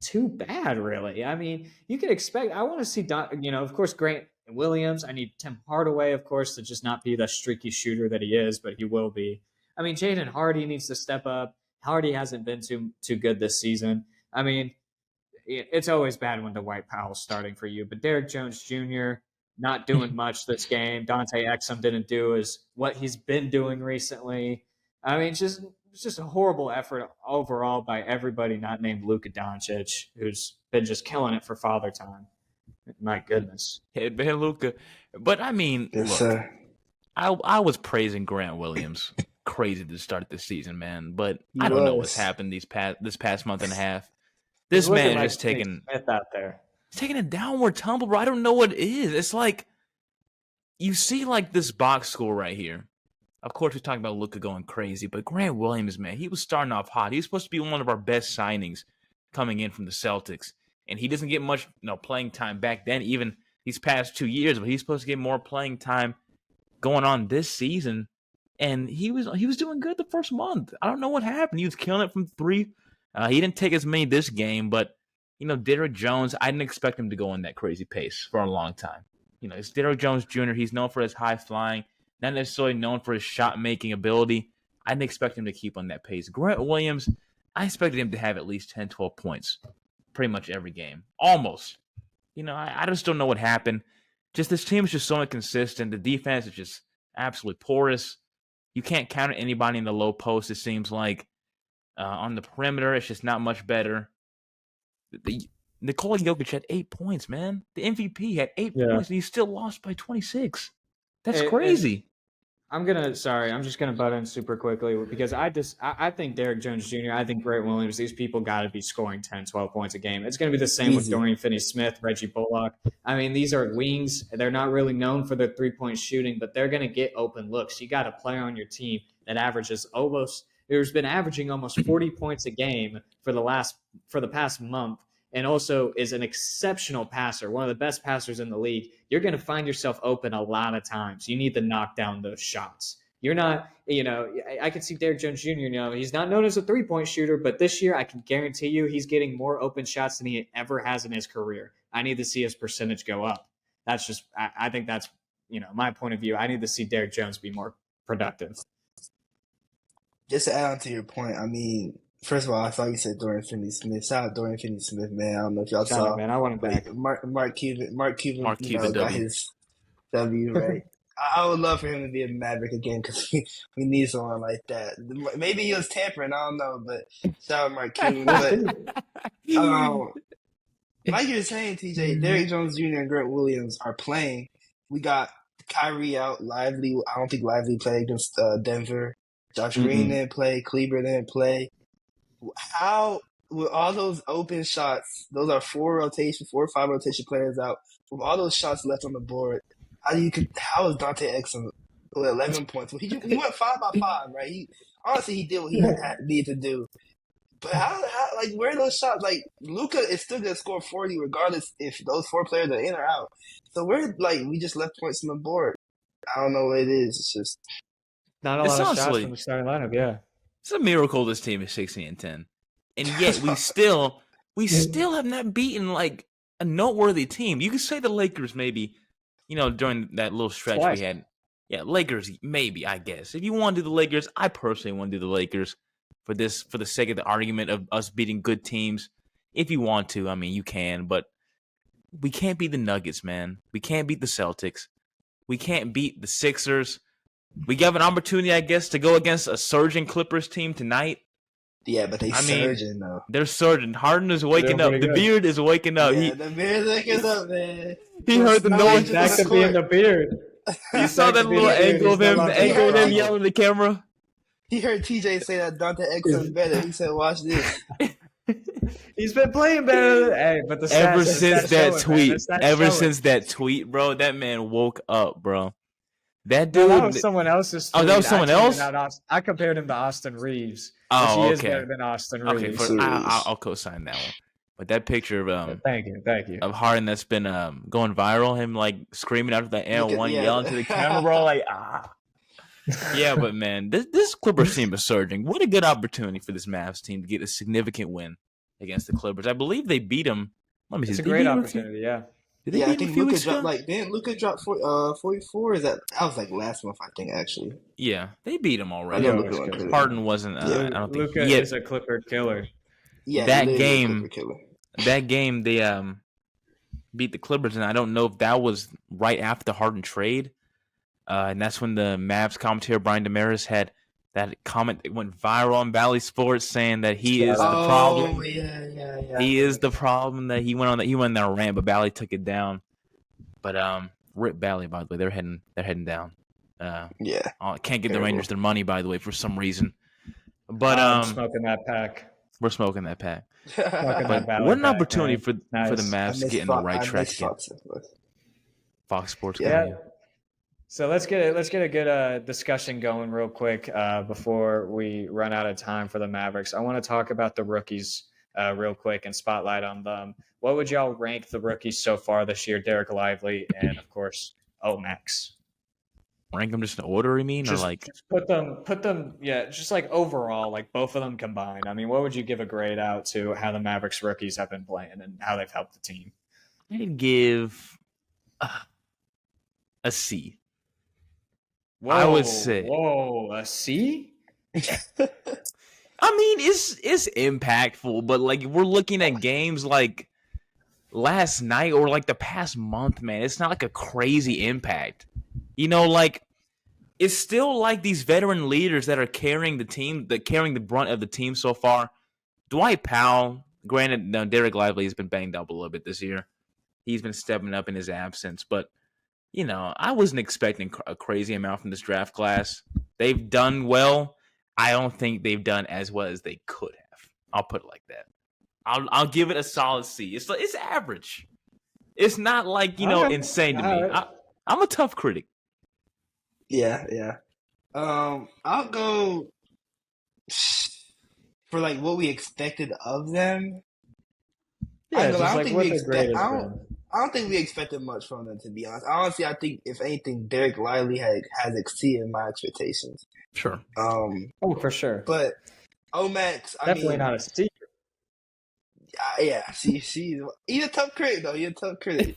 Speaker 1: too bad, really. I mean, you can expect. I want to see, of course, Grant Williams. I need Tim Hardaway, of course, to just not be the streaky shooter that he is, but he will be. I mean, Jaden Hardy needs to step up. Hardy hasn't been too good this season. I mean, it's always bad when Dwight Powell's starting for you, but Derrick Jones Jr. not doing much this game. Dante Exum didn't do what he's been doing recently. I mean, it's just a horrible effort overall by everybody not named Luka Doncic, who's been just killing it for Father Time. My goodness.
Speaker 2: Headband Luka. But I mean,
Speaker 3: Yes,
Speaker 2: look,
Speaker 3: sir.
Speaker 2: I was praising Grant Williams. Crazy to start this season, man. But
Speaker 3: He
Speaker 2: I don't know
Speaker 3: was.
Speaker 2: what's happened this past month and a half. This
Speaker 1: He's looking
Speaker 2: man
Speaker 1: like
Speaker 2: is taking
Speaker 1: Smith out there.
Speaker 2: a downward tumble, bro. I don't know what it is. It's like you see like this box score right here. Of course, we're talking about Luka going crazy, but Grant Williams, man, he was starting off hot. He was supposed to be one of our best signings coming in from the Celtics, and he doesn't get much playing time back then. Even these past 2 years, but he's supposed to get more playing time going on this season. And he was doing good the first month. I don't know what happened. He was killing it from three. He didn't take as many this game, but Derrick Jones, I didn't expect him to go in that crazy pace for a long time. It's Derrick Jones Jr. He's known for his high flying, not necessarily known for his shot making ability. I didn't expect him to keep on that pace. Grant Williams, I expected him to have at least 10, 12 points pretty much every game. Almost. I just don't know what happened. Just this team is just so inconsistent. The defense is just absolutely porous. You can't counter anybody in the low post, it seems like. On the perimeter, it's just not much better. Nikola Jokic had 8 points, man. The MVP had 8 points, and he still lost by 26. That's crazy.
Speaker 1: I'm just gonna butt in super quickly because I think Derrick Jones Jr., I think Grant Williams, these people got to be scoring 10, 12 points a game. It's gonna be the same with Dorian Finney-Smith, Reggie Bullock. I mean, these are wings. They're not really known for their 3-point shooting, but they're gonna get open looks. You got a player on your team that averages who's been averaging almost 40 points a game for the past month, and also is an exceptional passer, one of the best passers in the league. You're going to find yourself open a lot of times. You need to knock down those shots. You're not, I can see Derrick Jones Jr., he's not known as a 3-point shooter, but this year I can guarantee you he's getting more open shots than he ever has in his career. I need to see his percentage go up. That's just, I think that's, my point of view. I need to see Derrick Jones be more productive.
Speaker 3: Just to add on to your point, I mean, first of all, I thought you said Dorian Finney-Smith. Shout out Dorian Finney-Smith, man. I don't know if y'all saw.
Speaker 1: Man, I want him back.
Speaker 3: Mark Cuban
Speaker 2: got
Speaker 3: his W, right? I would love for him to be a Maverick again because we need someone like that. Maybe he was tampering, I don't know, but shout out Mark Cuban. But like you were saying, TJ, Derrick Jones Jr. and Grant Williams are playing. We got Kyrie out, Lively. I don't think Lively played against Denver. Josh Green didn't play. Kleber didn't play. How, with all those open shots, those are 4 or 5 rotation players out, with all those shots left on the board, how is Dante Exum with 11 points? He went 5 by 5, right? He did what he needed to do. But how where are those shots? Like, Luka is still going to score 40 regardless if those 4 players are in or out. So we just left points on the board. I don't know what it is. It's just
Speaker 1: not a lot of shots from the starting lineup, yeah.
Speaker 2: It's a miracle this team is 16-10. And yet we still have not beaten like a noteworthy team. You could say the Lakers maybe, during that little stretch we had. Yeah, Lakers maybe, I guess. If you want to do the Lakers, I personally want to do the Lakers for the sake of the argument of us beating good teams. If you want to, I mean, you can, but we can't beat the Nuggets, man. We can't beat the Celtics. We can't beat the Sixers. We have an opportunity, I guess, to go against a surging Clippers team tonight.
Speaker 3: Yeah, but surging, though.
Speaker 2: They're surging. Harden is waking up. The beard is waking up.
Speaker 3: Yeah, the beard's waking up, man.
Speaker 2: He heard the noise.
Speaker 1: That could be in the beard.
Speaker 2: You saw that little angle of him yelling at the camera?
Speaker 3: He heard TJ say that Dante Exum's better. He said, watch this.
Speaker 1: He's been playing better. But
Speaker 2: since that tweet, bro, that man woke up, bro. That dude.
Speaker 1: That was someone else's tweet.
Speaker 2: Oh, that was someone else?
Speaker 1: I compared him to Austin Reeves.
Speaker 2: Oh,
Speaker 1: he
Speaker 2: okay.
Speaker 1: is better than Austin Reeves.
Speaker 2: Okay, I'll co-sign that one. But that picture of
Speaker 1: thank you
Speaker 2: of Harden that's been going viral, him like screaming out of the L1, yelling to the camera, bro, like Yeah, but man, this Clippers team is surging. What a good opportunity for this Mavs team to get a significant win against the Clippers. I believe they beat them. Let me see.
Speaker 1: It's a great opportunity, yeah.
Speaker 3: I think Luka dropped didn't Luka drop 44? Is that was like last month, I think, actually.
Speaker 2: Yeah, they beat him already. Harden wasn't. I don't think
Speaker 1: Luka is a Clipper killer.
Speaker 3: Yeah,
Speaker 2: that game they beat the Clippers, and I don't know if that was right after the Harden trade, and that's when the Mavs commentator Brian Damaris had that comment that went viral on Valley Sports saying that he is the problem.
Speaker 3: Yeah.
Speaker 2: He is the problem. That he went on that rant, but Valley took it down. But rip Valley, by the way, they're heading down. Can't give the Rangers their money, by the way, for some reason. But
Speaker 1: smoking that pack.
Speaker 2: We're smoking that pack.
Speaker 1: What
Speaker 2: an opportunity for the Mavs to get in the right track again. Fox Sports.
Speaker 1: Yeah. So let's get a good discussion going real quick before we run out of time for the Mavericks. I want to talk about the rookies real quick and spotlight on them. What would y'all rank the rookies so far this year? Derek Lively and, of course, Max.
Speaker 2: Rank them just in order, you mean? Or
Speaker 1: Just,
Speaker 2: like,
Speaker 1: just put them, yeah, just like overall, like both of them combined. I mean, what would you give a grade out to how the Mavericks rookies have been playing and how they've helped the team?
Speaker 2: I'd give a C.
Speaker 1: Whoa,
Speaker 2: I would say.
Speaker 1: Whoa, a C?
Speaker 2: I mean, it's impactful, but like we're looking at games like last night or like the past month, man. It's not like a crazy impact. You know, like it's still like these veteran leaders that are carrying the team, carrying the brunt of the team so far. Dwight Powell, granted, no, Derek Lively has been banged up a little bit this year. He's been stepping up in his absence, but you know, I wasn't expecting a crazy amount from this draft class. They've done well. I don't think they've done as well as they could have. I'll put it like that. I'll give it a solid C. It's average. It's not like, you know, insane to me. I'm a tough critic.
Speaker 3: Yeah. I'll go for like what we expected of them.
Speaker 1: Yeah,
Speaker 3: I don't think we expected much from them, to be honest. Honestly, I think if anything, Derek Lively has exceeded my expectations.
Speaker 2: Sure.
Speaker 1: For sure.
Speaker 3: But Max,
Speaker 1: definitely not a C.
Speaker 3: Yeah, he's a tough critic though. He's a tough critic.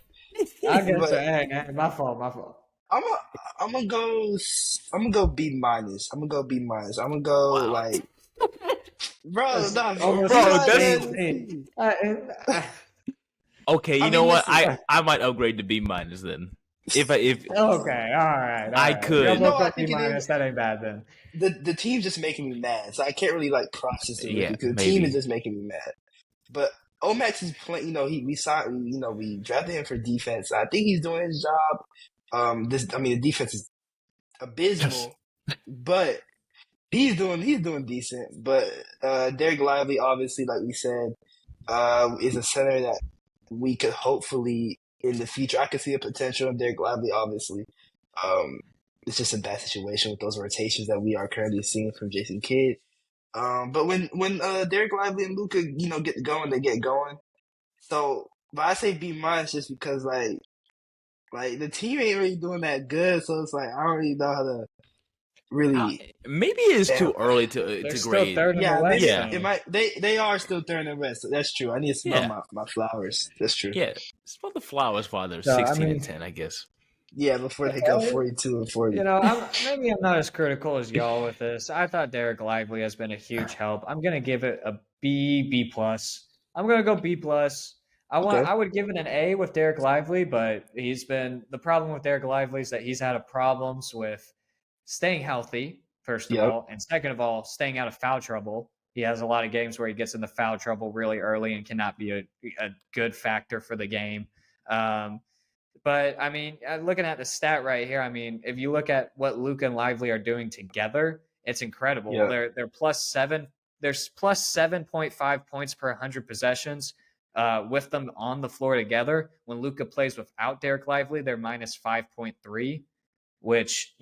Speaker 1: I guess so. Hey, my fault.
Speaker 3: I'm gonna go B minus. I'm gonna go like, bro.
Speaker 2: Okay, you know what? I might upgrade to B minus then. If
Speaker 1: okay, all right.
Speaker 2: I could.
Speaker 1: B minus. That ain't bad then.
Speaker 3: The team's just making me mad, so I can't really like process it because the team is just making me mad. But Max is playing. You know, we drafted him for defense. I think he's doing his job. The defense is abysmal, but he's doing decent. But Derek Lively, obviously, like we said, is a center that we could hopefully in the future. I could see a potential in Derek Lively. Obviously, it's just a bad situation with those rotations that we are currently seeing from Jason Kidd. But when Derek Lively and Luka, get going, they get going. So, but I say B minus just because like the team ain't really doing that good. So it's like I don't really know how to really.
Speaker 2: Maybe it's too early to grade.
Speaker 1: Third in the West.
Speaker 3: It might. They are still third in the West. So that's true. I need to smell my flowers. That's true.
Speaker 2: Yeah, smell the flowers while they're 16 and 10, I guess.
Speaker 3: Yeah, before they go 42 and 40.
Speaker 1: You know, maybe I'm not as critical as y'all with this. I thought Derek Lively has been a huge help. I'm gonna give it a B plus. I'm gonna go B plus. I would give it an A with Derek Lively, but the problem with Derek Lively is that he's had problems with staying healthy, first of all, and second of all, staying out of foul trouble. He has a lot of games where he gets into foul trouble really early and cannot be a good factor for the game. But I mean, looking at the stat right here, I mean, if you look at what Luka and Lively are doing together, it's incredible. Yeah. They're plus 7. There's plus 7.5 points per 100 possessions with them on the floor together. When Luka plays without Derek Lively, they're minus 5.3, which,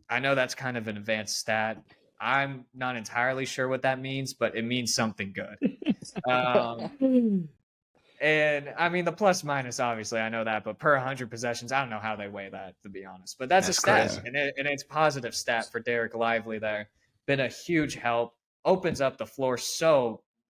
Speaker 1: I know that's kind of an advanced stat. I'm not entirely sure what that means, but it means something good. And I mean, the plus minus, obviously, I know that, but per 100 possessions, I don't know how they weigh that, to be honest. But that's a stat, and it's positive stat for Derek Lively there. Been a huge help. Opens up the floor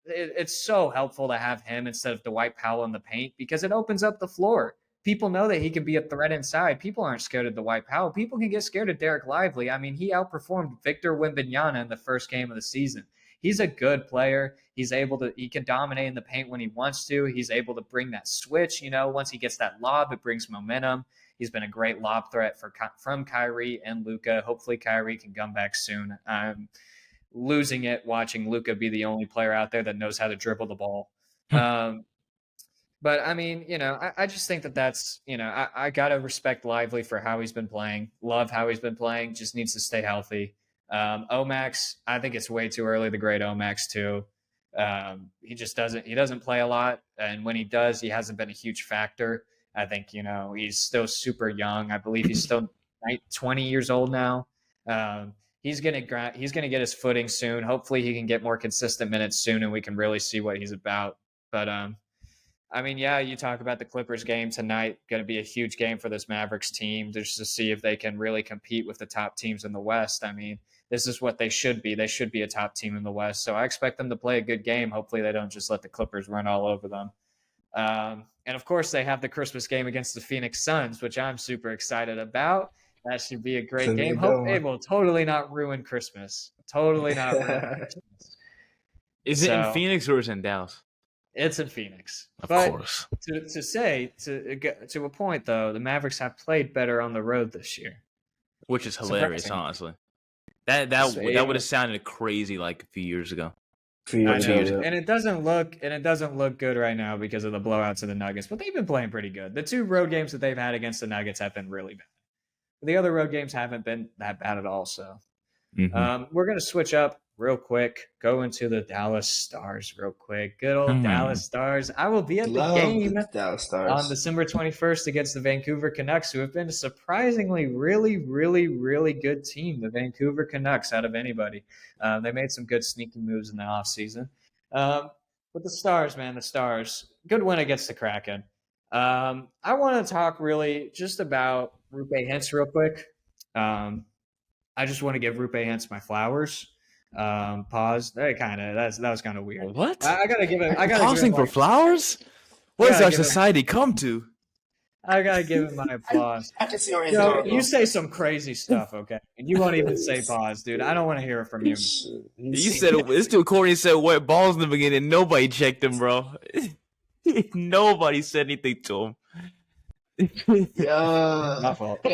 Speaker 1: it's so helpful to have him instead of Dwight Powell in the paint because it opens up the floor. People know that he can be a threat inside. People aren't scared of Dwight Powell. People can get scared of Derek Lively. I mean, he outperformed Victor Wembanyama in the first game of the season. He's a good player. He can dominate in the paint when he wants to. He's able to bring that switch. Once he gets that lob, it brings momentum. He's been a great lob threat from Kyrie and Luka. Hopefully Kyrie can come back soon. I'm losing it watching Luka be the only player out there that knows how to dribble the ball. But I mean, I just think that's, I got to respect Lively for how he's been playing. Love how he's been playing. Just needs to stay healthy. Max, I think it's way too early to grade Max too. He doesn't play a lot. And when he does, he hasn't been a huge factor. I think, he's still super young. I believe he's still 20 years old now. he's gonna get his footing soon. Hopefully, he can get more consistent minutes soon, and we can really see what he's about. But I mean, yeah, you talk about the Clippers game tonight. Going to be a huge game for this Mavericks team just to see if they can really compete with the top teams in the West. I mean, this is what they should be. They should be a top team in the West. So I expect them to play a good game. Hopefully, they don't just let the Clippers run all over them. And of course, they have the Christmas game against the Phoenix Suns, which I'm super excited about. That should be a great game. Hope it will totally not ruin Christmas. Totally not ruin Christmas.
Speaker 2: Is it in Phoenix or is it in Dallas?
Speaker 1: It's in Phoenix.
Speaker 2: Of
Speaker 1: but
Speaker 2: course.
Speaker 1: To a point, though, the Mavericks have played better on the road this year.
Speaker 2: Which is hilarious, honestly. That would have sounded crazy like a few years ago.
Speaker 1: And it doesn't look good right now because of the blowouts of the Nuggets, but they've been playing pretty good. The 2 road games that they've had against the Nuggets have been really bad. The other road games haven't been that bad at all. So we're going to switch up real quick, go into the Dallas Stars real quick. Good old Dallas Stars. I will be at the game on December 21st against the Vancouver Canucks, who have been a surprisingly really, really, really good team, the Vancouver Canucks, out of anybody. They made some good sneaky moves in the offseason. But the Stars, man, the Stars, good win against the Kraken. I want to talk really just about Rupe Hintz real quick. I just want to give Rupe Hintz my flowers. Pause. That was kind of weird.
Speaker 2: What?
Speaker 1: I gotta give him.
Speaker 2: Pausing for flowers? What does our society come to?
Speaker 1: I gotta give him my applause.
Speaker 3: I can see where
Speaker 1: you say some crazy stuff, okay? And you won't even say pause, dude. I don't want to hear it from you.
Speaker 2: You said this dude Courtney said wet balls in the beginning. Nobody checked him, bro. Nobody said anything to him.
Speaker 1: My fault.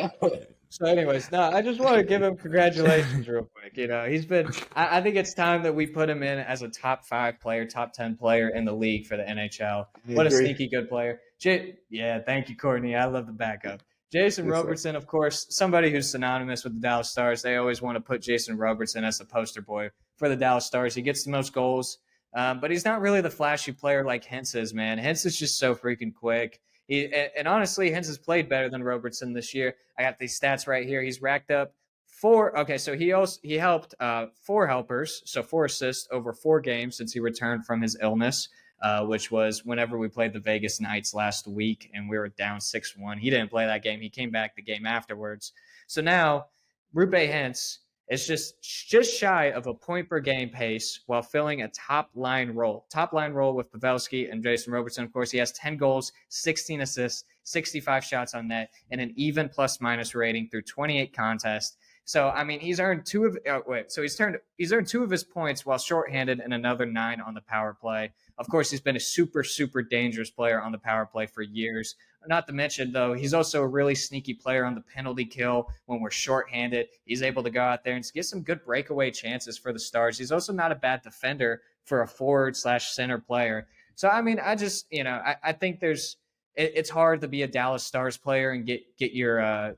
Speaker 1: So, anyways, I just want to give him congratulations real quick. You know, he's been. I think it's time that we put him in as a top 5 player, top 10 player in the league for the NHL. What a sneaky good player. Yeah, thank you, Courtney. I love the backup. Jason Robertson, of course, somebody who's synonymous with the Dallas Stars. They always want to put Jason Robertson as the poster boy for the Dallas Stars. He gets the most goals, but he's not really the flashy player like Hintz is, man. Hintz is just so freaking quick. And honestly, Hintz has played better than Robertson this year. I got these stats right here. He's racked up 4. Okay, so he helped 4 helpers, so 4 assists over 4 games since he returned from his illness, which was whenever we played the Vegas Knights last week, and we were down 6-1. He didn't play that game. He came back the game afterwards. So now Rupe Hintz is just shy of a point per game pace while filling a top line role with Pavelski and Jason Robertson. Of course, he has 10 goals, 16 assists, 65 shots on net, and an even plus-minus rating through 28 contests. So, I mean, he's earned 2 of his points while shorthanded and another 9 on the power play. Of course, he's been a super, super dangerous player on the power play for years. Not to mention, though, he's also a really sneaky player on the penalty kill when we're shorthanded. He's able to go out there and get some good breakaway chances for the Stars. He's also not a bad defender for a forward/center player. So, I mean, I just, I think it's hard to be a Dallas Stars player and get your,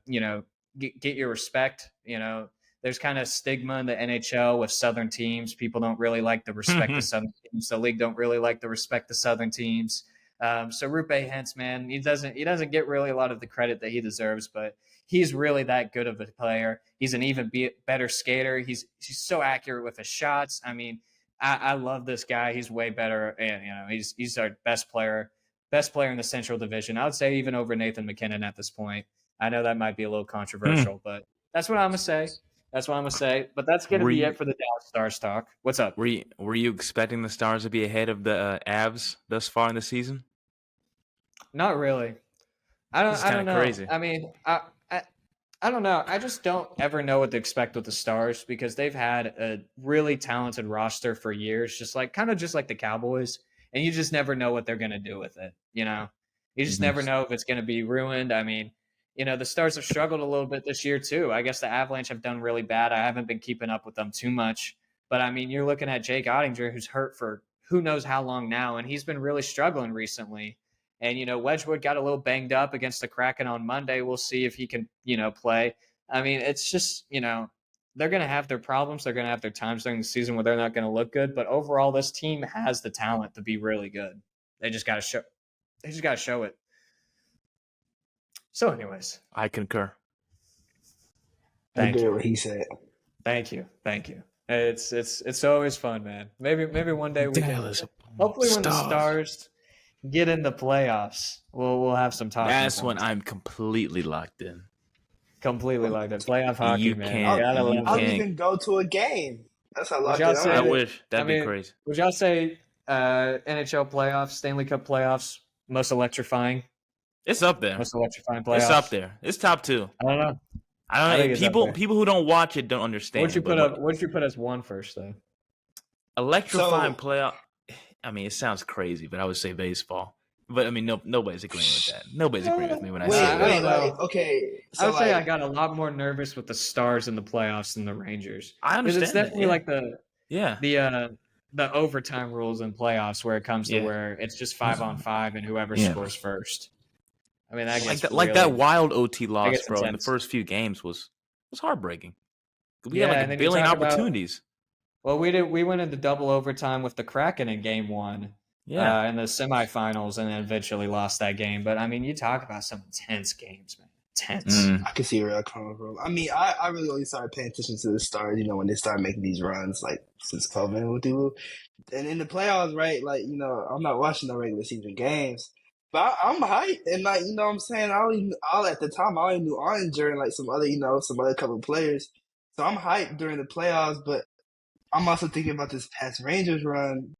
Speaker 1: get your respect. There's kind of stigma in the NHL with Southern teams. People don't really like to respect the Southern teams. The league don't really like to respect the Southern teams. So Rupe Hintz, man, he doesn't get really a lot of the credit that he deserves, but he's really that good of a player. He's an even better skater. He's so accurate with his shots. I mean, I love this guy. He's way better, and he's our best player in the Central Division. I would say even over Nathan McKinnon at this point. I know that might be a little controversial, but that's what I'm gonna say. But that's gonna be it for the Dallas Stars talk. What's up?
Speaker 2: Were you expecting the Stars to be ahead of the Avs thus far in the season?
Speaker 1: Not really. I don't know.
Speaker 2: Crazy.
Speaker 1: I mean, I don't know. I just don't ever know what to expect with the Stars because they've had a really talented roster for years, just like the Cowboys, and you just never know what they're gonna do with it. You just never know if it's gonna be ruined. I mean, the Stars have struggled a little bit this year too. I guess the Avalanche have done really bad. I haven't been keeping up with them too much. But, I mean, you're looking at Jake Ottinger, who's hurt for who knows how long now, and he's been really struggling recently. And, Wedgwood got a little banged up against the Kraken on Monday. We'll see if he can, play. I mean, it's just, they're going to have their problems. They're going to have their times during the season where they're not going to look good. But overall, this team has the talent to be really good. They just got to show it. So, anyways,
Speaker 2: I concur.
Speaker 3: I get what he said.
Speaker 1: Thank you. It's always fun, man. Maybe one day we can.
Speaker 2: Dallas
Speaker 1: Hopefully, when the
Speaker 2: Stars.
Speaker 1: Stars get in the playoffs, we'll have some talking
Speaker 2: That's when
Speaker 1: points.
Speaker 2: I'm completely locked in.
Speaker 1: Completely like that. Playoff hockey,
Speaker 2: You
Speaker 1: man.
Speaker 2: can't-
Speaker 1: Gotta
Speaker 2: you
Speaker 1: love
Speaker 3: I'll
Speaker 1: it.
Speaker 2: can't-
Speaker 3: even go to a game. That's how locked
Speaker 1: y'all
Speaker 3: in
Speaker 1: say
Speaker 2: I
Speaker 3: I'm.
Speaker 2: wish that'd be crazy.
Speaker 1: Would y'all say NHL playoffs, Stanley Cup playoffs, most electrifying?
Speaker 2: It's up there.
Speaker 1: Most electrifying playoffs.
Speaker 2: It's up there. It's top 2.
Speaker 1: I don't know.
Speaker 2: I don't
Speaker 1: I
Speaker 2: know.
Speaker 1: think it's up there.
Speaker 2: People who don't watch it don't understand.
Speaker 1: What'd you put as one first though?
Speaker 2: Electrifying
Speaker 3: So-
Speaker 2: playoff. I mean, it sounds crazy, but I would say baseball. But I mean, nobody's agreeing with that. Nobody's agreeing with me when I say
Speaker 1: I
Speaker 2: that.
Speaker 1: don't know.
Speaker 3: like, okay.
Speaker 1: I
Speaker 3: So
Speaker 1: would say I
Speaker 3: like,
Speaker 1: got a lot more nervous with the Stars in the playoffs than the Rangers.
Speaker 2: I
Speaker 1: 'Cause
Speaker 2: understand.
Speaker 1: it's definitely like
Speaker 2: yeah.
Speaker 1: the overtime rules in playoffs where it comes to
Speaker 2: Yeah.
Speaker 1: where it's just 5-on-5 and whoever
Speaker 2: Yeah.
Speaker 1: scores first. I mean, that gets
Speaker 2: like that
Speaker 1: really-
Speaker 2: wild OT loss,
Speaker 1: gets
Speaker 2: bro, in the
Speaker 1: intense.
Speaker 2: first few games was heartbreaking. We
Speaker 1: Yeah,
Speaker 2: had
Speaker 1: and
Speaker 2: like a
Speaker 1: then you
Speaker 2: billion
Speaker 1: talk about-
Speaker 2: opportunities.
Speaker 1: Well, we went into double overtime with the Kraken in game 1.
Speaker 2: Yeah.
Speaker 1: In the semifinals, and then eventually lost that game. But I mean, you talk about some intense games, man. Tense.
Speaker 2: Mm.
Speaker 3: I can see where that coming from. I mean, I really only started paying attention to the Stars, when they started making these runs, like since COVID with you. And in the playoffs, right? Like, I'm not watching the regular season games, but I'm hyped. And like, what I'm saying, at the time, I only knew Orange and like some other couple of players. So I'm hyped during the playoffs, but I'm also thinking about this past Rangers run.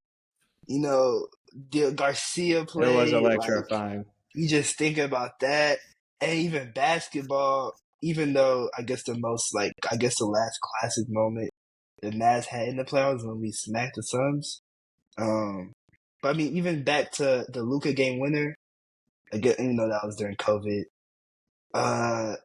Speaker 3: The Garcia play.
Speaker 1: It was
Speaker 3: like,
Speaker 1: electrifying.
Speaker 3: you just think about that. And even basketball, even though I guess the last classic moment the Mavs had in the playoffs when we smacked the Suns. But I mean, even back to the Luka game winner, again, that was during COVID. I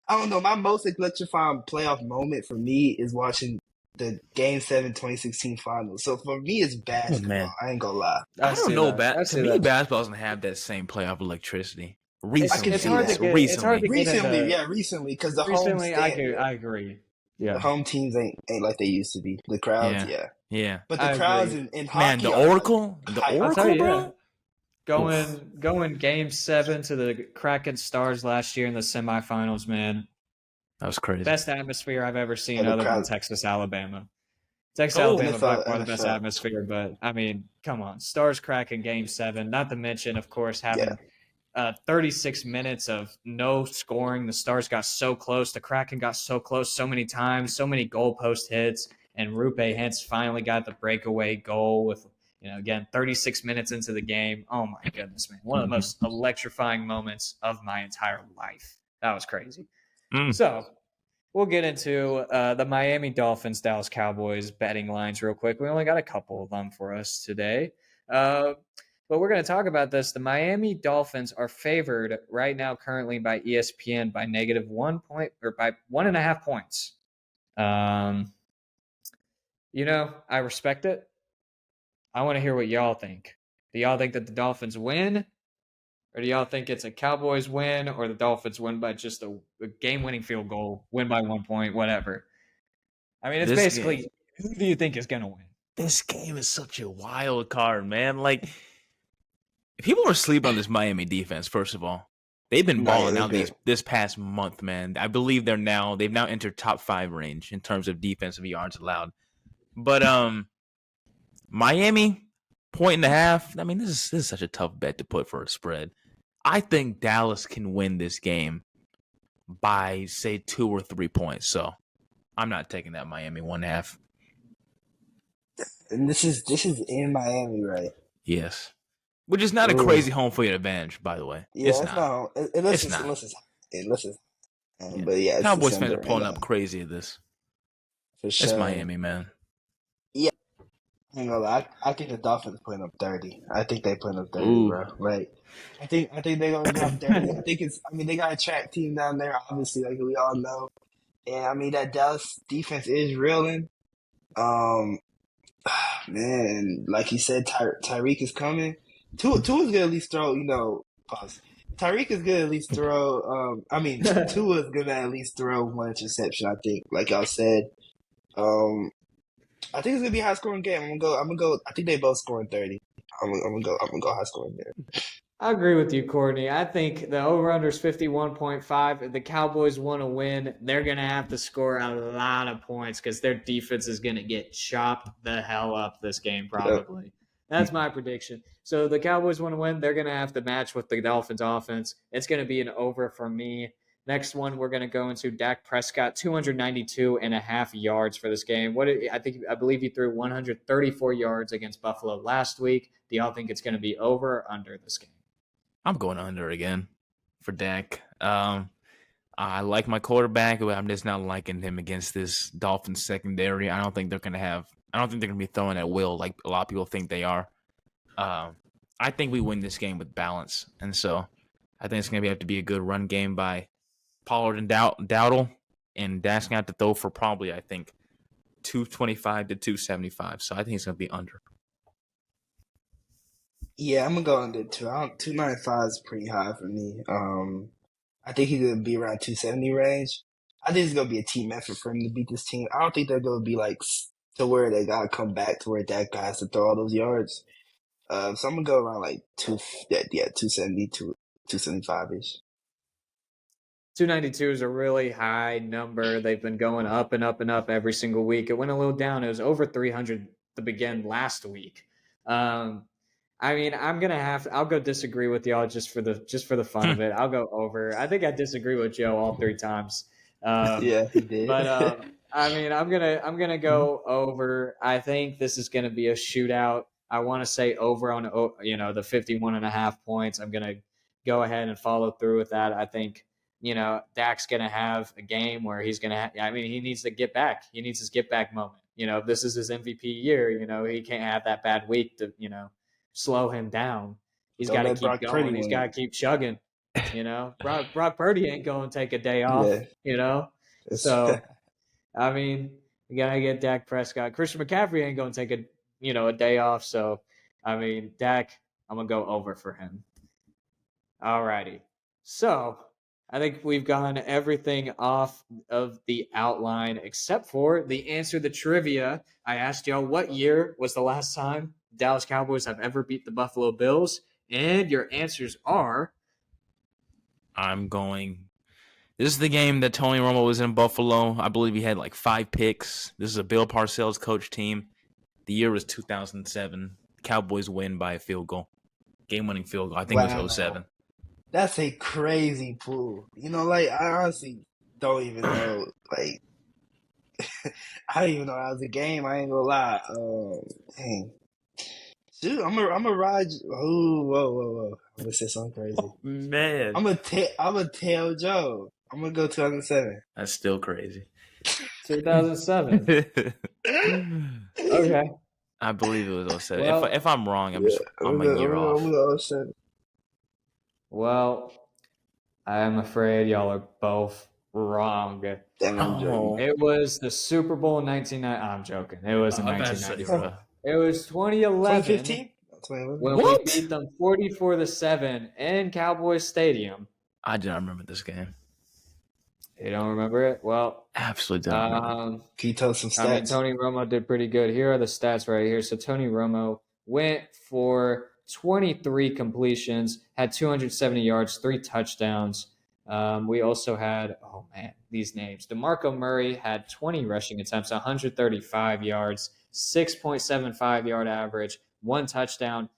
Speaker 3: don't know. My most electrifying playoff moment for me is watching the Game 7 2016 finals. So for me, it's basketball.
Speaker 2: man.
Speaker 3: I ain't gonna lie.
Speaker 2: I don't
Speaker 1: see
Speaker 2: know.
Speaker 1: that. I
Speaker 2: To
Speaker 1: see
Speaker 2: me,
Speaker 1: that.
Speaker 2: basketball doesn't have that same playoff electricity. Recently,
Speaker 3: It's hard to get-
Speaker 1: it's hard to get
Speaker 3: Recently,
Speaker 1: into-
Speaker 3: recently, because the
Speaker 1: Recently,
Speaker 3: home
Speaker 1: I agree.
Speaker 3: the
Speaker 1: Yeah.
Speaker 3: home teams ain't like they used to be. The crowds,
Speaker 2: Yeah.
Speaker 3: But
Speaker 1: I
Speaker 3: the crowds
Speaker 1: agree.
Speaker 3: in hockey,
Speaker 2: Man, the
Speaker 3: are,
Speaker 2: Oracle,
Speaker 1: I'll tell you,
Speaker 2: bro.
Speaker 1: Going Game 7 to the Kraken Stars last year in the semifinals, man.
Speaker 2: That was crazy.
Speaker 1: Best atmosphere I've ever seen,
Speaker 3: Yeah, the
Speaker 1: other than
Speaker 3: crowd-
Speaker 1: Texas, Alabama. Texas,
Speaker 2: Oh,
Speaker 1: Alabama, by
Speaker 3: NFL.
Speaker 1: far the best atmosphere. But I mean, come on, Stars Kraken Game 7. Not to mention, of course, having 36 minutes of no scoring. The Stars got so close. The Kraken got so close so many times. So many goalpost hits, and Rupe Hintz finally got the breakaway goal with. Again, 36 minutes into the game. Oh my goodness, man. One of the most electrifying moments of my entire life. That was crazy.
Speaker 2: Mm.
Speaker 1: So we'll get into the Miami Dolphins, Dallas Cowboys betting lines real quick. We only got a couple of them for us today. But we're going to talk about this. The Miami Dolphins are favored right now currently by ESPN by -1 point or by 1.5 points. I respect it. I want to hear what y'all think. Do y'all think that the Dolphins win? Or do y'all think it's a Cowboys win or the Dolphins win by just a game-winning field goal, win by 1 point, whatever? I mean, it's
Speaker 2: This
Speaker 1: basically,
Speaker 2: game-
Speaker 1: who do you think is going to win?
Speaker 2: This game is such a wild card, man. Like, people are sleeping on this Miami defense. First of all, they've been balling out this past month, man. I believe they've now entered top 5 range in terms of defensive yards allowed. But Miami 1.5. I mean, this is such a tough bet to put for a spread. I think Dallas can win this game by say 2 or 3 points. So I'm not taking that Miami 1.5.
Speaker 3: And this is in Miami, right?
Speaker 2: Yes. Which is not a
Speaker 3: Ooh.
Speaker 2: crazy home field advantage, by the way.
Speaker 3: Yeah,
Speaker 2: it's not.
Speaker 3: Unless
Speaker 2: It's not.
Speaker 3: But yeah, it's
Speaker 2: Cowboys
Speaker 3: December,
Speaker 2: fans are pulling
Speaker 3: right
Speaker 2: up crazy at this.
Speaker 3: for
Speaker 2: It's
Speaker 3: sure.
Speaker 2: Miami, man.
Speaker 3: I ain't gonna lie, I think the Dolphins putting up 30. I think they putting up 30,
Speaker 2: Ooh.
Speaker 3: bro. Like, I think they're gonna drop 30. They got a track team down there, obviously, like we all know. And I mean that Dallas defense is reeling. Man, like you said, Tyreek is coming. Tua's gonna at least throw, pause. Tyreek is gonna at least throw. Tua's gonna at least throw 1 interception. I think, like y'all said. I think it's gonna be a high scoring game. I'm gonna go. I think they both scoring 30. I'm gonna go high scoring there.
Speaker 1: I agree with you, Courtney. I think the over-under is 51.5. If the Cowboys want to win, they're going to have to score a lot of points because their defense is going to get chopped the hell up this game, probably. That's my prediction. So the Cowboys want to win, they're going to have to match with the Dolphins offense. It's going to be an over for me. Next one, we're going to go into Dak Prescott, 292.5 yards for this game. I believe he threw 134 yards against Buffalo last week. Do y'all think it's going to be over or under this game?
Speaker 2: I'm going under again for Dak. I like my quarterback, but I'm just not liking him against this Dolphins secondary. I don't think they're going to be throwing at will like a lot of people think they are. I think we win this game with balance, and so I think it's going to have to be a good run game by Pollard and Dowdle, and Dak's going to have to throw for probably, I think, 225 to 275. So I think it's going to be under.
Speaker 3: Yeah, I'm gonna go under too. 295 is pretty high for me. I think he's gonna be around 270 range. I think it's gonna be a team effort for him to beat this team. I don't think they're gonna be like to where they gotta come back to where Dak has to throw all those yards. So I'm gonna go around like 270 to 275 ish.
Speaker 1: 292 is a really high number. They've been going up and up and up every single week. It went a little down. It was over 300 to begin last week. I mean, I'll go disagree with y'all just for the fun of it. I'll go over. I think I disagree with Joe all three times.
Speaker 3: Yeah, he did.
Speaker 1: But I mean, I'm gonna go over. I think this is gonna be a shootout. I want to say over on the 51.5 points. I'm gonna go ahead and follow through with that. I think Dak's gonna have a game where he's gonna. He needs to get back. He needs his get back moment. If this is his MVP year, he can't have that bad week to slow him down. He's got to keep going. He's got to keep chugging. Brock Purdy ain't going to take a day off.
Speaker 3: Yeah.
Speaker 1: So we gotta get Dak Prescott. Christian McCaffrey ain't going to take a day off. So Dak, I'm gonna go over for him. Alrighty. So I think we've gotten everything off of the outline except for the answer to trivia. I asked y'all what year was the last time Dallas Cowboys have ever beat the Buffalo Bills, and your answers are.
Speaker 2: This is the game that Tony Romo was in Buffalo. I believe he had like 5 picks. This is a Bill Parcells coach team. The year was 2007. Cowboys win by a field goal. Game-winning field goal. I think it was 07.
Speaker 3: That's a crazy pool. I honestly don't even know. Like, I don't even know how was the game. I ain't gonna lie. Dang. Dude, I'm gonna ride. Oh, whoa! I'm gonna say something crazy.
Speaker 2: Oh, man,
Speaker 3: I'm gonna tell Joe. I'm gonna go 2007.
Speaker 2: That's still crazy.
Speaker 1: 2007. Okay.
Speaker 2: I believe it was 07.
Speaker 1: Well,
Speaker 2: if I'm wrong, I'm a year off.
Speaker 3: I'm gonna 07.
Speaker 1: Well, I'm afraid y'all are both wrong.
Speaker 3: Damn, I'm joking.
Speaker 1: It was the Super Bowl in 1990. I'm joking. It was in 1994. It was 2011.
Speaker 3: 2015?
Speaker 1: When we beat them 40-7 in Cowboys Stadium.
Speaker 2: I do not remember this game.
Speaker 1: You don't remember it? Well,
Speaker 2: absolutely don't remember.
Speaker 3: Can you tell us some stats?
Speaker 1: Tony Romo did pretty good. Here are the stats right here. So Tony Romo went for 23 completions, had 270 yards, 3 touchdowns. We also had, these names. DeMarco Murray had 20 rushing attempts, 135 yards, 6.75 yard average, 1 touchdown.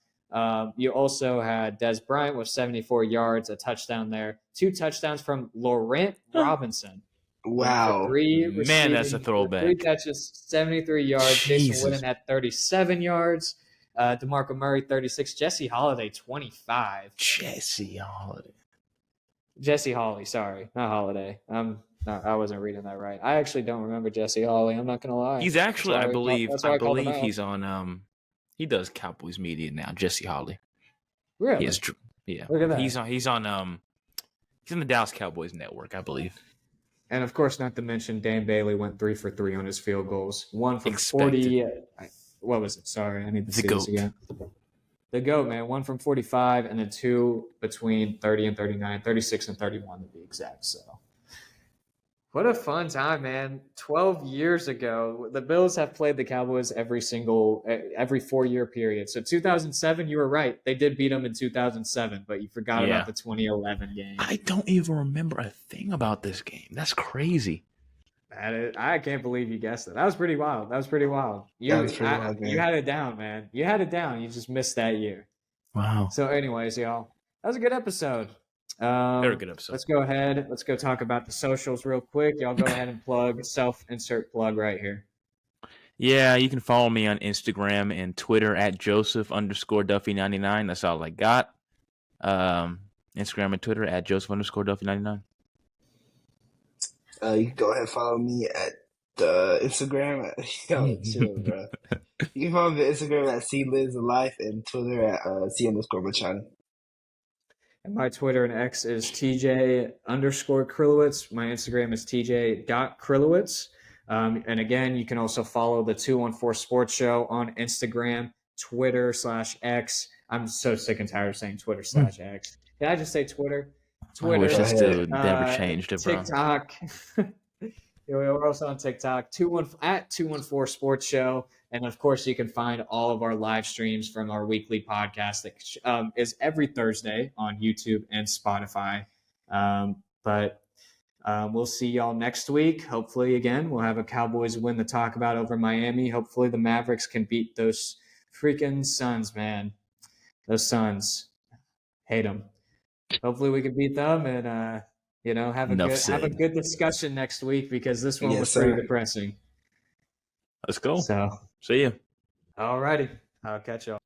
Speaker 1: You also had Des Bryant with 74 yards, a touchdown there. 2 touchdowns from Laurent Robinson.
Speaker 3: Wow.
Speaker 2: Man, that's a throwback.
Speaker 1: 3 catches, 73 yards. Jason Witten had 37 yards. DeMarco Murray, 36. Jesse Holiday, 25.
Speaker 2: Jesse
Speaker 1: Hawley, sorry. Not Holiday. I wasn't reading that right. I actually don't remember Jesse Hawley. I'm not going to lie.
Speaker 2: He's actually, I believe he's on, he does Cowboys media now, Jesse Hawley.
Speaker 1: Really?
Speaker 2: Yeah.
Speaker 1: Look at that.
Speaker 2: He's on the Dallas Cowboys network, I believe.
Speaker 1: And of course, not to mention Dan Bailey went 3 for 3 on his field goals. 1 from 40. What was it? Sorry, I need to see this again. The GOAT, man. 1 from 45, and then 2 between 30 and 39, 36 and 31 to be exact. So, What a fun time, man. 12 years ago, the Bills have played the Cowboys every 4-year period. So 2007, you were right. They did beat them in 2007, but you forgot about
Speaker 2: Yeah.
Speaker 1: the 2011 game.
Speaker 2: I don't even remember a thing about this game. That's crazy.
Speaker 1: I can't believe you guessed it. That was pretty wild.
Speaker 3: That was pretty wild, man.
Speaker 1: You had it down, man. You had it down. You just missed that year.
Speaker 2: Wow.
Speaker 1: So anyways, y'all, that was a good episode.
Speaker 2: Very good episode.
Speaker 1: Let's go ahead. Let's go talk about the socials real quick. Y'all go ahead and plug, self-insert plug right here.
Speaker 2: Yeah, you can follow me on Instagram and Twitter at Joseph_Duffy99. That's all I got. Instagram and Twitter at Joseph_Duffy99.
Speaker 3: You can go ahead and follow me at Instagram. Chill, bro. You can follow me on Instagram at clivesdalife and Twitter at C_Machado.
Speaker 1: And my Twitter and X is tj_Krilowicz. My Instagram is tj.Krilowic. And again, you can also follow the 214 Sports Show on Instagram, Twitter/X. I'm so sick and tired of saying Twitter/X. Can I just say Twitter?
Speaker 2: I wish this dude never changed it, bro.
Speaker 1: TikTok. We're also on TikTok, at 214 Sports Show. And of course, you can find all of our live streams from our weekly podcast that is every Thursday on YouTube and Spotify. But we'll see y'all next week. Hopefully, again, we'll have a Cowboys win to talk about over Miami. Hopefully, the Mavericks can beat those freaking Suns, man. Those Suns. Hate them. Hopefully, we can beat them and have a good discussion next week, because this one was pretty depressing.
Speaker 2: Let's go.
Speaker 1: So
Speaker 2: see you.
Speaker 1: All righty. I'll catch y'all.